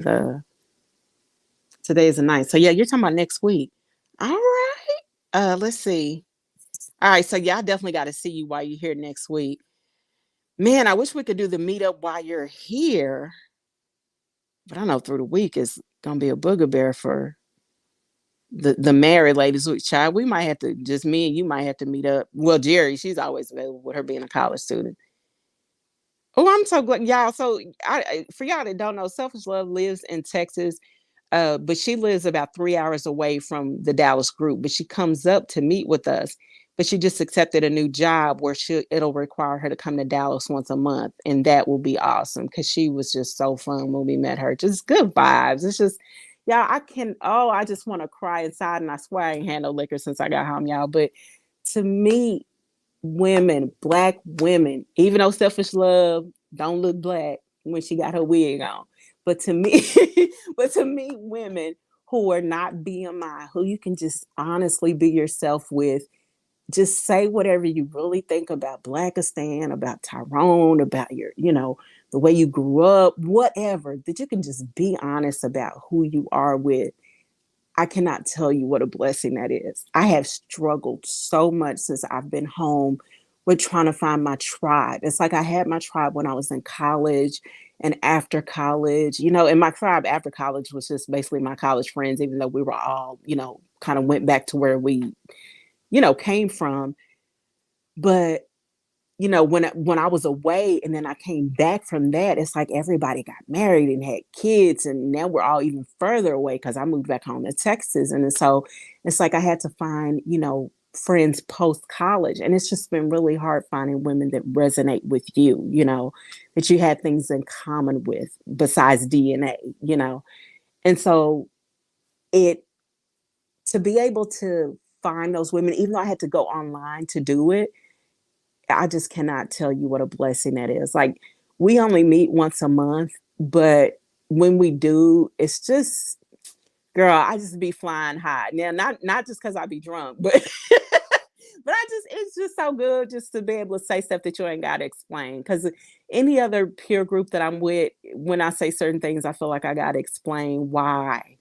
Today is the 9th. So yeah, you're talking about next week. All right. Let's see. All right, so yeah, I definitely got to see you while you're here next week. Man, I wish we could do the meetup while you're here, but I know through the week is gonna be a booger for the married ladies. With child, we might have to just me and you might have to meet up. Well, Jerry, she's always available with her being a college student. Oh, I'm so glad, y'all. So, for y'all that don't know, Selfish Love lives in Texas, but she lives about 3 hours away from the Dallas group. But she comes up to meet with us. But she just accepted a new job where it'll require her to come to Dallas once a month, and that will be awesome because she was just so fun when we met her. Just good vibes. It's just, y'all. I just want to cry inside, and I swear I ain't had no liquor since I got home, y'all. But to me, women, Black women, even though Selfish Love don't look black when she got her wig on. But to me, women who are not BMI, who you can just honestly be yourself with, just say whatever you really think about Blackistan, about Tyrone, about the way you grew up, whatever, that you can just be honest about who you are with. I cannot tell you what a blessing that is. I have struggled so much since I've been home with trying to find my tribe. It's like I had my tribe when I was in college and after college, and my tribe after college was just basically my college friends, even though we were all, kind of went back to where we, came from. But when I was away and then I came back from that, it's like everybody got married and had kids, and now we're all even further away because I moved back home to Texas, and so it's like I had to find friends post college, and it's just been really hard finding women that resonate with you, that you had things in common with besides DNA, and so it to be able to find those women, even though I had to go online to do it, I just cannot tell you what a blessing that is. Like, we only meet once a month, but when we do, it's just, girl, I just be flying high. Now, not just because I be drunk, but But it's just so good just to be able to say stuff that you ain't got to explain. Because any other peer group that I'm with, when I say certain things, I feel like I got to explain why,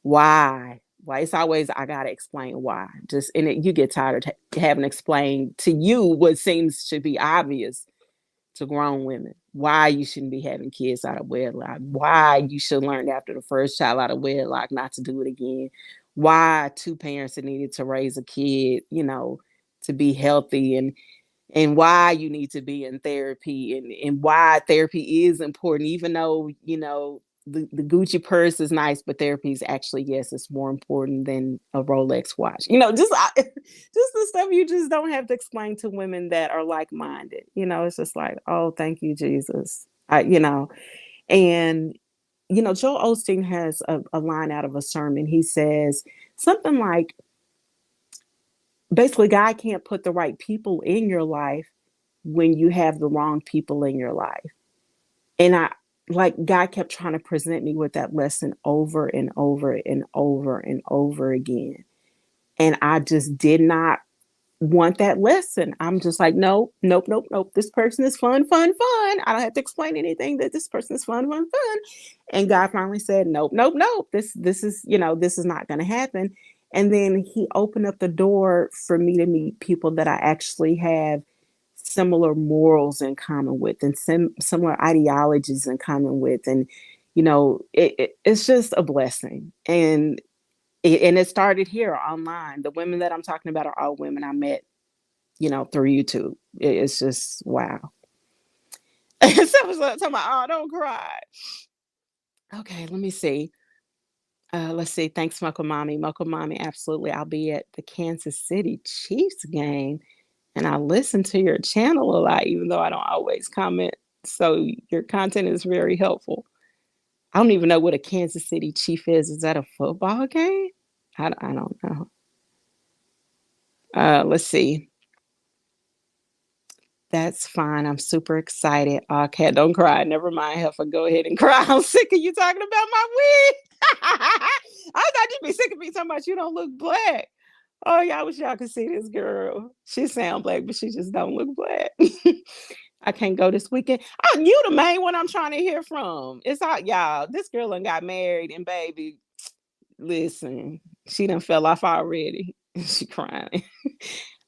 why. It's always, I got to explain why. Just, and you get tired of having to explain to you what seems to be obvious to grown women why you shouldn't be having kids out of wedlock, why you should learn after the first child out of wedlock not to do it again, why two parents that needed to raise a kid, to be healthy, and why you need to be in therapy, and why therapy is important, even though, the Gucci purse is nice, but therapy is actually, yes, it's more important than a Rolex watch. Just the stuff you just don't have to explain to women that are like minded. It's just like, oh, thank you, Jesus. And Joel Osteen has a line out of a sermon. He says something like, basically, God can't put the right people in your life when you have the wrong people in your life. And God kept trying to present me with that lesson over and over and over and over again. And I just did not want that lesson. I'm just like, nope, nope, nope, nope. This person is fun, fun, fun. I don't have to explain anything, that this person is fun, fun, fun. And God finally said, nope, nope, nope. This is, this is not going to happen. And then he opened up the door for me to meet people that I actually have similar morals in common with, and similar ideologies in common with. And, it's just a blessing. And it started here online. The women that I'm talking about are all women I met, through YouTube. It's just wow. Someone's talking about, oh, don't cry. Okay, let me see. Let's see. Thanks, Muckle Mommy. Muckle Mommy, absolutely. I'll be at the Kansas City Chiefs game, and I listen to your channel a lot, even though I don't always comment. So your content is very helpful. I don't even know what a Kansas City Chief is. Is that a football game? I don't know. Let's see. That's fine. I'm super excited. Oh, Cat, don't cry. Never mind, Heifer. Go ahead and cry. I'm sick of you talking about my wig. I thought you'd be sick of me talking about you don't look black. Oh, yeah, I wish y'all could see this girl. She sound black, but she just don't look black. I can't go this weekend. Oh, you the main one I'm trying to hear from. It's all y'all. This girl done got married, and baby, listen, she done fell off already. She crying.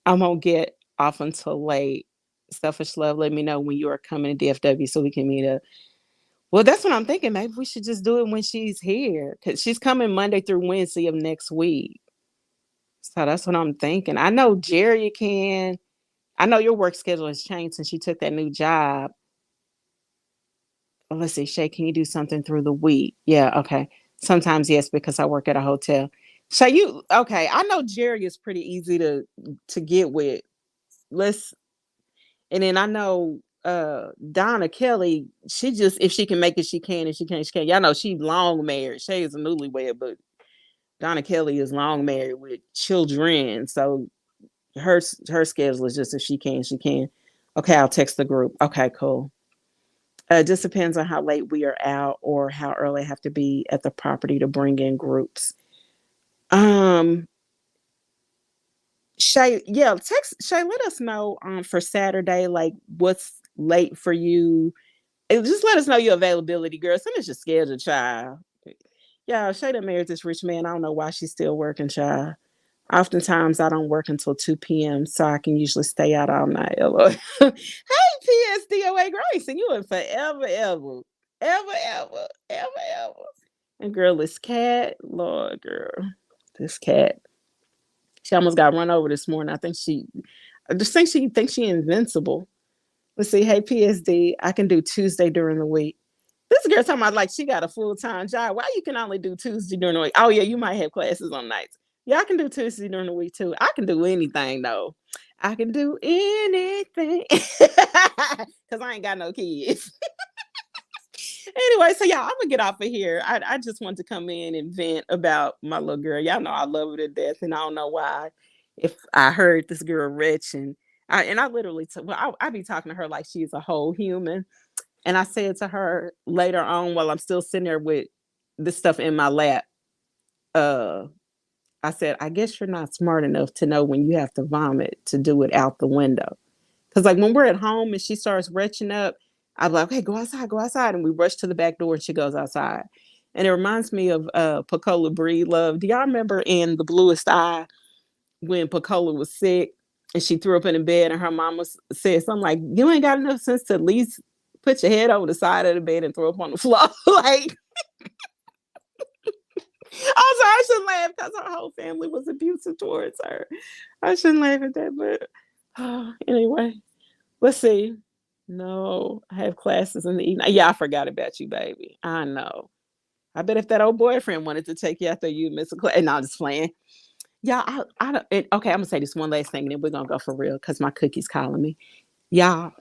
I'm gonna get off until late. Selfish Love, let me know when you are coming to DFW so we can meet up. Well, that's what I'm thinking. Maybe we should just do it when she's here, because she's coming Monday through Wednesday of next week. So that's what I'm thinking. I know Jerry can. I know your work schedule has changed since you took that new job. Well, let's see, Shay, can you do something through the week? Yeah, okay. Sometimes yes, because I work at a hotel. Shay, you okay? I know Jerry is pretty easy to get with. Let's And then I know Donna Kelly, she just, if she can make it, she can. If she can't, she can. Y'all know she's long married. Shay is a newlywed, but Donna Kelly is long married with children. So her schedule is just, if she can, she can. Okay, I'll text the group. Okay, cool. It just depends on how late we are out or how early I have to be at the property to bring in groups. Um, Shay, yeah, text Shay. Let us know for Saturday, like what's late for you. Just let us know your availability, girl. Send us your schedule, child. Yeah, Shay done married this rich man. I don't know why she's still working, child. Oftentimes I don't work until 2 p.m. so I can usually stay out all night. Hey, PSDOA Grace, and you in forever, ever, ever, ever, ever, ever. And girl, this cat, Lord, girl, this cat. She almost got run over this morning. I just think she thinks she invincible. Let's see. Hey, PSD, I can do Tuesday during the week. This girl talking about like she got a full time job. Why you can only do Tuesday during the week? Oh yeah, you might have classes on nights. Yeah, I can do Tuesday during the week too. I can do anything though. I can do anything because I ain't got no kids. Anyway, so y'all, I'm gonna get off of here. I just want to come in and vent about my little girl. Y'all know I love her to death, and I don't know why. If I heard this girl rich, and I literally, I be talking to her like she's a whole human. And I said to her later on, while I'm still sitting there with this stuff in my lap, uh, I said, I guess you're not smart enough to know when you have to vomit to do it out the window. Because, like, when we're at home and she starts retching up, I'm like, okay, go outside, go outside. And we rush to the back door and she goes outside. And it reminds me of Pecola Breed Love. Do y'all remember in The Bluest Eye when Pecola was sick and she threw up in the bed and her mama said something like, you ain't got enough sense to at least put your head over the side of the bed and throw up on the floor? Like, I'm sorry, I shouldn't laugh because her whole family was abusive towards her. I shouldn't laugh at that, but anyway, let's see. No, I have classes in the evening. Yeah, I forgot about you, baby. I know. I bet if that old boyfriend wanted to take you out there, you'd miss a class. And I'm just playing. Yeah, I don't. Okay, I'm gonna say this one last thing, and then we're gonna go for real because my cookie's calling me. Y'all,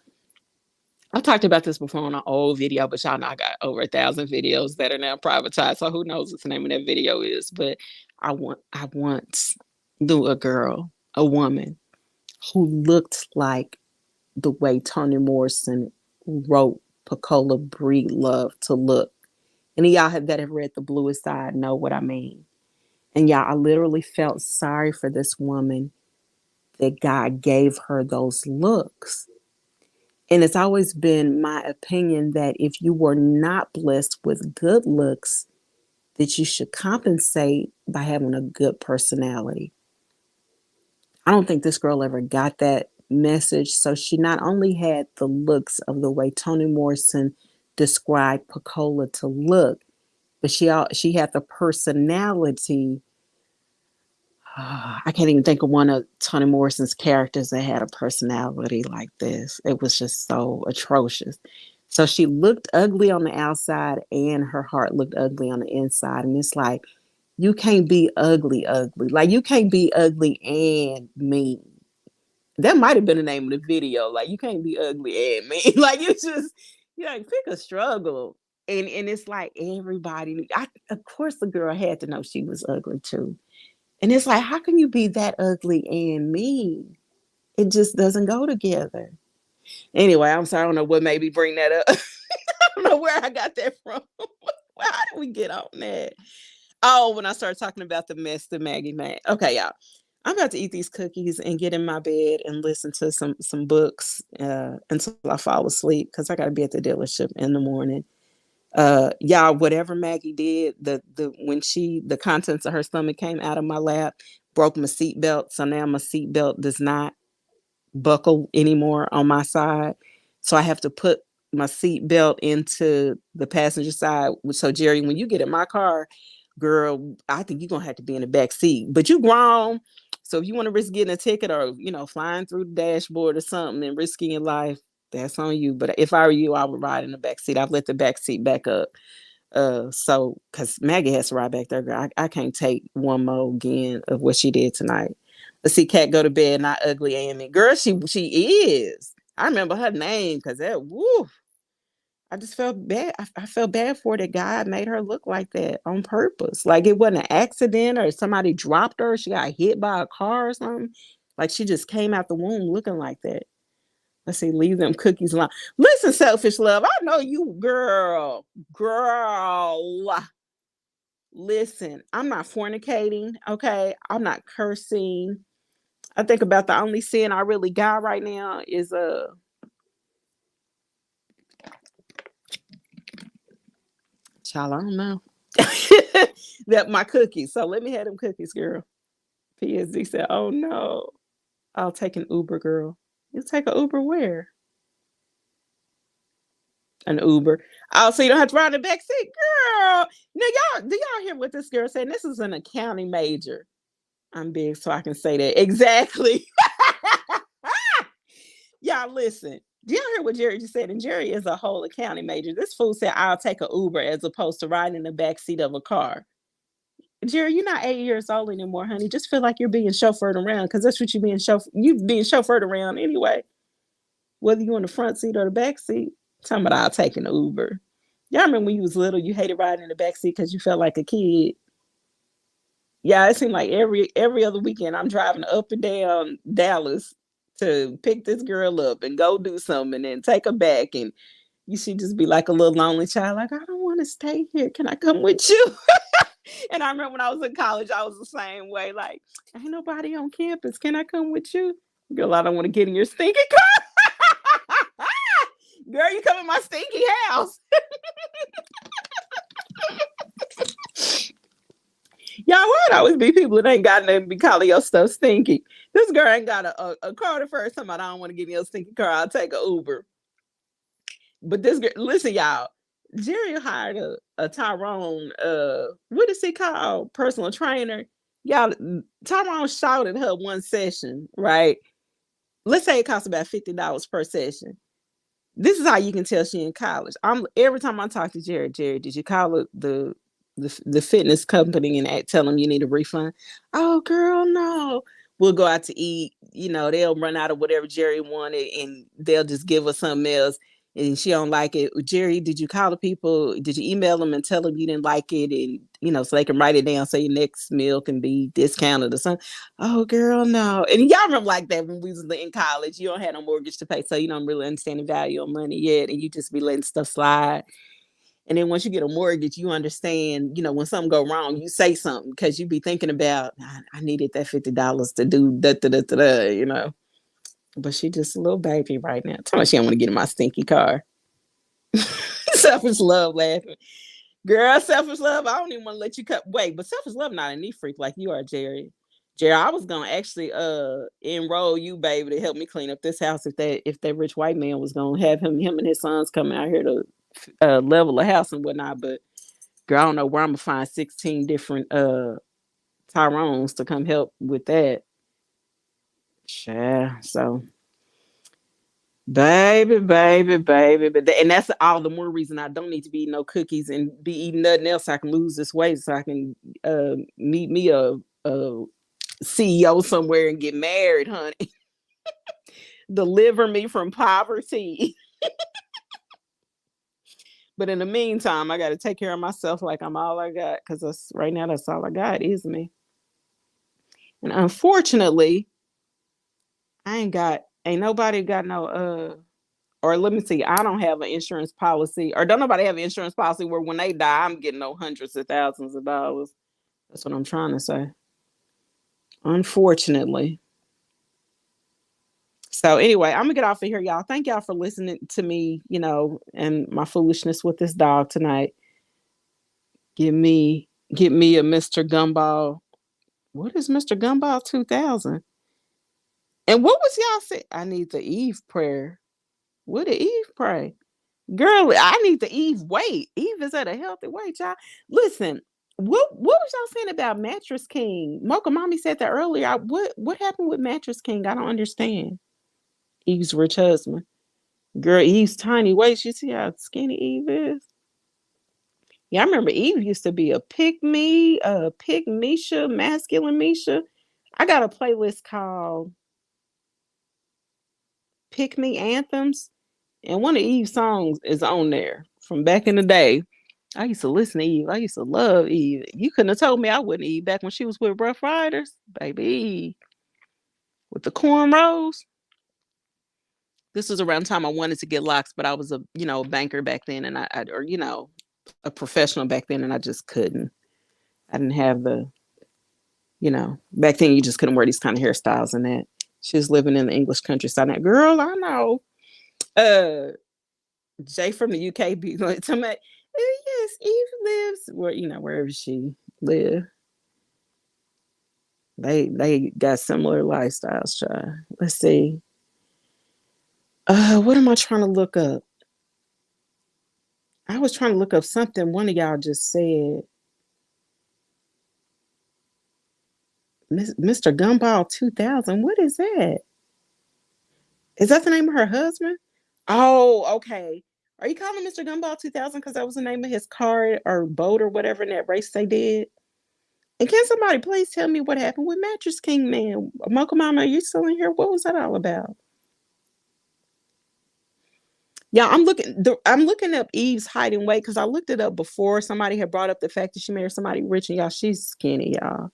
I've talked about this before on an old video, but y'all know I got over 1,000 videos that are now privatized. So who knows what the name of that video is? But I once knew a girl, a woman, who looked like the way Toni Morrison wrote Pecola Breed Love to look. And y'all that have read The Bluest Side know what I mean. And y'all, I literally felt sorry for this woman that God gave her those looks. And it's always been my opinion that if you were not blessed with good looks, that you should compensate by having a good personality. I don't think this girl ever got that message. So she not only had the looks of the way Toni Morrison described Pecola to look, but she had the personality. I can't even think of one of Toni Morrison's characters that had a personality like this. It was just so atrocious. So she looked ugly on the outside and her heart looked ugly on the inside. And it's like, you can't be ugly, ugly. Like, you can't be ugly and mean. That might have been the name of the video. Like, you can't be ugly and mean. Like, you like, pick a struggle. And it's like everybody, of course, the girl had to know she was ugly too. And it's like, how can you be that ugly and mean? It just doesn't go together. Anyway, I'm sorry. I don't know what made me bring that up. I don't know where I got that from. How did we get on that? Oh, when I started talking about the mess that Maggie made. Okay, y'all. I'm about to eat these cookies and get in my bed and listen to some books until I fall asleep because I got to be at the dealership in the morning. Y'all, whatever Maggie did, the contents of her stomach came out of my lap, broke my seatbelt. So now my seatbelt does not buckle anymore on my side. So I have to put my seatbelt into the passenger side. So Jerry, when you get in my car, girl, I think you're gonna have to be in the back seat. But you grown. So if you want to risk getting a ticket or flying through the dashboard or something and risking your life, that's on you. But if I were you, I would ride in the back seat. I've let the back seat back up. So because Maggie has to ride back there, girl, I can't take one more again of what she did tonight. Let's see, Cat go to bed, not ugly Amy. Girl, she is. I remember her name because that woo. I just felt bad. I felt bad for that guy made her look like that on purpose. Like it wasn't an accident or somebody dropped her. She got hit by a car or something. Like she just came out the womb looking like that. Let's see, leave them cookies alone. Listen, selfish love. I know you, girl. Listen, I'm not fornicating, okay? I'm not cursing. I think about the only sin I really got right now is child, I don't know. That my cookies. So let me have them cookies, girl. PSD said, "Oh no, I'll take an Uber, girl. You take an Uber where? An Uber. Oh, so you don't have to ride in the back seat, girl. Now y'all, do y'all hear what this girl said? This is an accounting major. I'm big, so I can say that exactly. Y'all listen. Do y'all hear what Jerry just said? And Jerry is a whole accounting major. This fool said, "I'll take an Uber as opposed to riding in the back seat of a car." Jerry, you're not 8 years old anymore, honey. Just feel like you're being chauffeured around because that's what you being chauffeured around anyway. Whether you're in the front seat or the back seat. Talking about I'll take an Uber. Y'all remember when you was little, you hated riding in the back seat because you felt like a kid. Yeah, it seemed like every other weekend I'm driving up and down Dallas to pick this girl up and go do something and then take her back and you should just be like a little lonely child, like, I don't want want to stay here. Can I come with you? And I remember when I was in college, I was the same way. Like, ain't nobody on campus. Can I come with you? Girl, I don't want to get in your stinky car. Girl, you come in my stinky house. Y'all, why it always be people that ain't got nothing to be calling your stuff stinky? This girl ain't got a car the first time. I don't want to get in your stinky car. I'll take a Uber. But this girl, listen, y'all. Jerry hired a Tyrone, what is he called? Personal trainer. Y'all, Tyrone shouted her one session, right? Let's say it costs about $50 per session. This is how you can tell she in college. I'm every time I talk to Jerry, did you call it the fitness company and tell them you need a refund? Oh, girl, no. We'll go out to eat. You know, they'll run out of whatever Jerry wanted, and they'll just give us something else. And she don't like it. Jerry, did you call the people? Did you email them and tell them you didn't like it? And, you know, so they can write it down so your next meal can be discounted or something. Oh, girl, no. And y'all remember like that when we was in college. You don't have no mortgage to pay, so you don't really understand the value of money yet. And you just be letting stuff slide. And then once you get a mortgage, you understand, you know, when something go wrong, you say something because you be thinking about, I needed that $50 to do da, you know. But she just a little baby right now. Tell me she don't want to get in my stinky car. Selfish love laughing. Girl, selfish love. I don't even want to let you cut. Wait, but selfish love not a neat freak like you are, Jerry. Jerry, I was gonna actually enroll you, baby, to help me clean up this house if that rich white man was gonna have him and his sons coming out here to level a house and whatnot. But girl, I don't know where I'm gonna find 16 different Tyrones to come help with that. Yeah, so baby, and that's all the more reason I don't need to be eating no cookies and be eating nothing else. So I can lose this weight so I can meet me a CEO somewhere and get married, honey. Deliver me from poverty. But in the meantime, I got to take care of myself like I'm all I got because right now that's all I got is me. And unfortunately, ain't nobody got no or let me see, I don't have an insurance policy, or don't nobody have an insurance policy where when they die, I'm getting no hundreds of thousands of dollars. That's what I'm trying to say. Unfortunately. So anyway, I'm gonna get off of here, y'all. Thank y'all for listening to me, you know, and my foolishness with this dog tonight. Give me a Mr. Gumball. What is Mr. Gumball 2000? And what was y'all say? I need the Eve prayer. What did Eve pray? Girl, I need the Eve weight. Eve is at a healthy weight, y'all. Listen, what was y'all saying about Mattress King? Mocha Mommy said that earlier. What happened with Mattress King? I don't understand. Eve's rich husband. Girl, Eve's tiny waist. You see how skinny Eve is? Yeah, I remember Eve used to be a pick me, a pick Misha, masculine Misha. I got a playlist called Pick Me Anthems, and one of Eve's songs is on there from back in the day. I used to listen to Eve. I used to love Eve. You couldn't have told me I wouldn't Eve back when she was with Rough Riders, baby, with the cornrows. This was around the time I wanted to get locks, but I was a banker back then, and or a professional back then, and I just couldn't. I didn't have back then you just couldn't wear these kind of hairstyles and that. She was living in the English countryside. Now, girl, I know. Jay from the UK be like, tell me, yes, Eve lives wherever she live. They got similar lifestyles, child. Let's see. What am I trying to look up? I was trying to look up something one of y'all just said. Mr. Gumball 2000. What is that? Is that the name of her husband? Oh, okay. Are you calling Mr. Gumball 2000 because that was the name of his car or boat or whatever in that race they did? And can somebody please tell me what happened with Mattress King, man? Mocha Mama, are you still in here? What was that all about? Yeah, I'm looking up Eve's height and weight because I looked it up before. Somebody had brought up the fact that she married somebody rich, and y'all, she's skinny, y'all.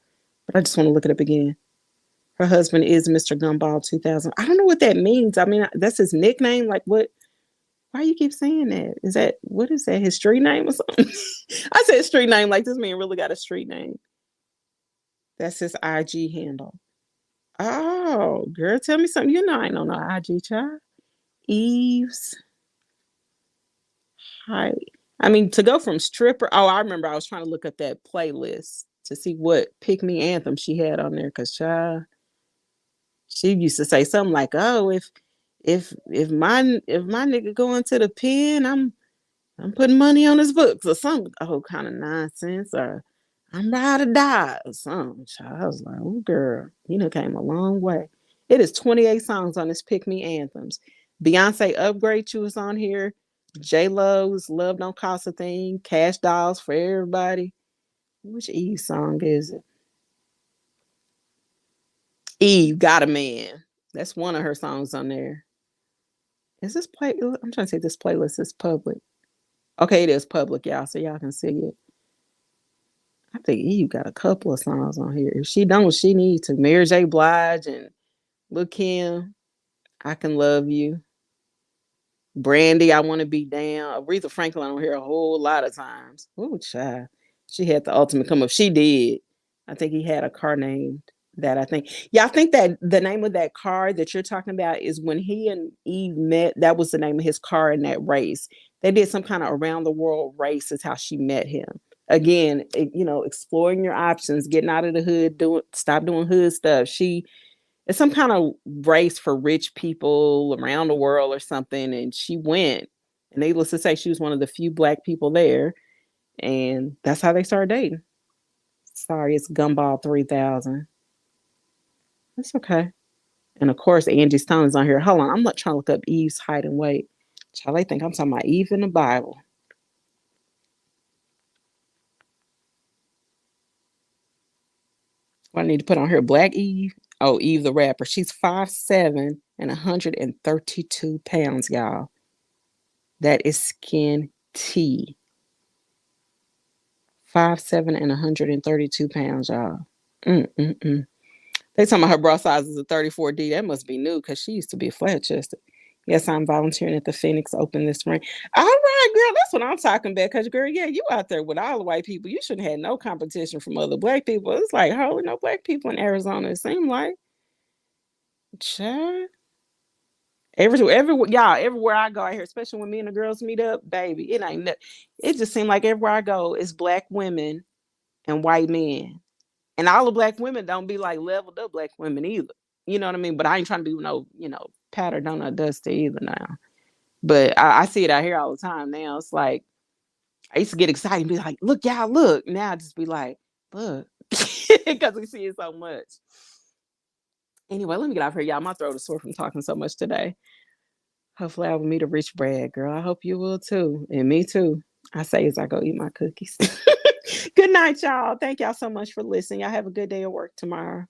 But I just want to look it up again. Her husband is Mr. Gumball 2000. I don't know what that means. I mean, that's his nickname. Like, what Why you keep saying that? Is that what is that? His street name or something? I said street name like this man really got a street name. That's his IG handle. Oh, girl, tell me something. You know I ain't on no IG child. Eve's hi. I mean, to go from stripper. Oh, I remember I was trying to look at that playlist to see what pick me anthem she had on there. Cause child, she used to say something like, "Oh, if my nigga going to the pen, I'm putting money on his books or some whole kind of nonsense or I'm ride or die or something." I was like, oh girl, came a long way. It is 28 songs on this Pick Me Anthems. Beyonce Upgrade You is on here. J Lo's Love Don't Cost a Thing. Cash Dolls for Everybody. Which Eve song is it? Eve Got a Man. That's one of her songs on there. Is this play? I'm trying to see if this playlist is public. Okay, it is public, y'all, so y'all can see it. I think Eve got a couple of songs on here. If she don't, she needs to. Mary J. Blige and Lil Kim, I Can Love You. Brandy, I Want to Be Down. Aretha Franklin on here a whole lot of times. Oh, child. She had the ultimate come up. She did. I think he had a car named that, I think. Yeah, I think that the name of that car that you're talking about is when he and Eve met. That was the name of his car in that race. They did some kind of around the world race, is how she met him. Again, exploring your options, getting out of the hood, stop doing hood stuff. It's some kind of race for rich people around the world or something, and she went. And needless to say, she was one of the few black people there, and that's how they started dating. Sorry, it's Gumball 3000. That's okay. And of course, Angie Stone is on here. Hold on, I'm not trying to look up Eve's height and weight. Child, they think I'm talking about Eve in the Bible. What I need to put on here, Black Eve. Oh, Eve the rapper. She's 5'7" and 132 pounds, y'all. That is skin T. 5'7" and 132 pounds, y'all. Mm-mm-mm. They talking about her bra size is a 34D. That must be new because she used to be flat chested. Yes, I'm volunteering at the Phoenix Open this spring. All right, girl, that's what I'm talking about. Because, girl, yeah, you out there with all the white people. You shouldn't have no competition from other black people. It's like, holy no black people in Arizona, it seemed like. Sure. Everywhere I go out here, especially when me and the girls meet up, baby, it ain't. It just seems like everywhere I go, it's black women and white men, and all the black women don't be like leveled up black women either. You know what I mean? But I ain't trying to do no, powder donut dusty either now. But I see it out here all the time now. It's like I used to get excited and be like, "Look, y'all, look!" Now I just be like, "Look," because we see it so much. Anyway, let me get off here, y'all. My throat is sore from talking so much today. Hopefully, I will meet a rich Brad, girl. I hope you will too, and me too. I say as I go eat my cookies. Good night, y'all. Thank y'all so much for listening. Y'all have a good day of work tomorrow.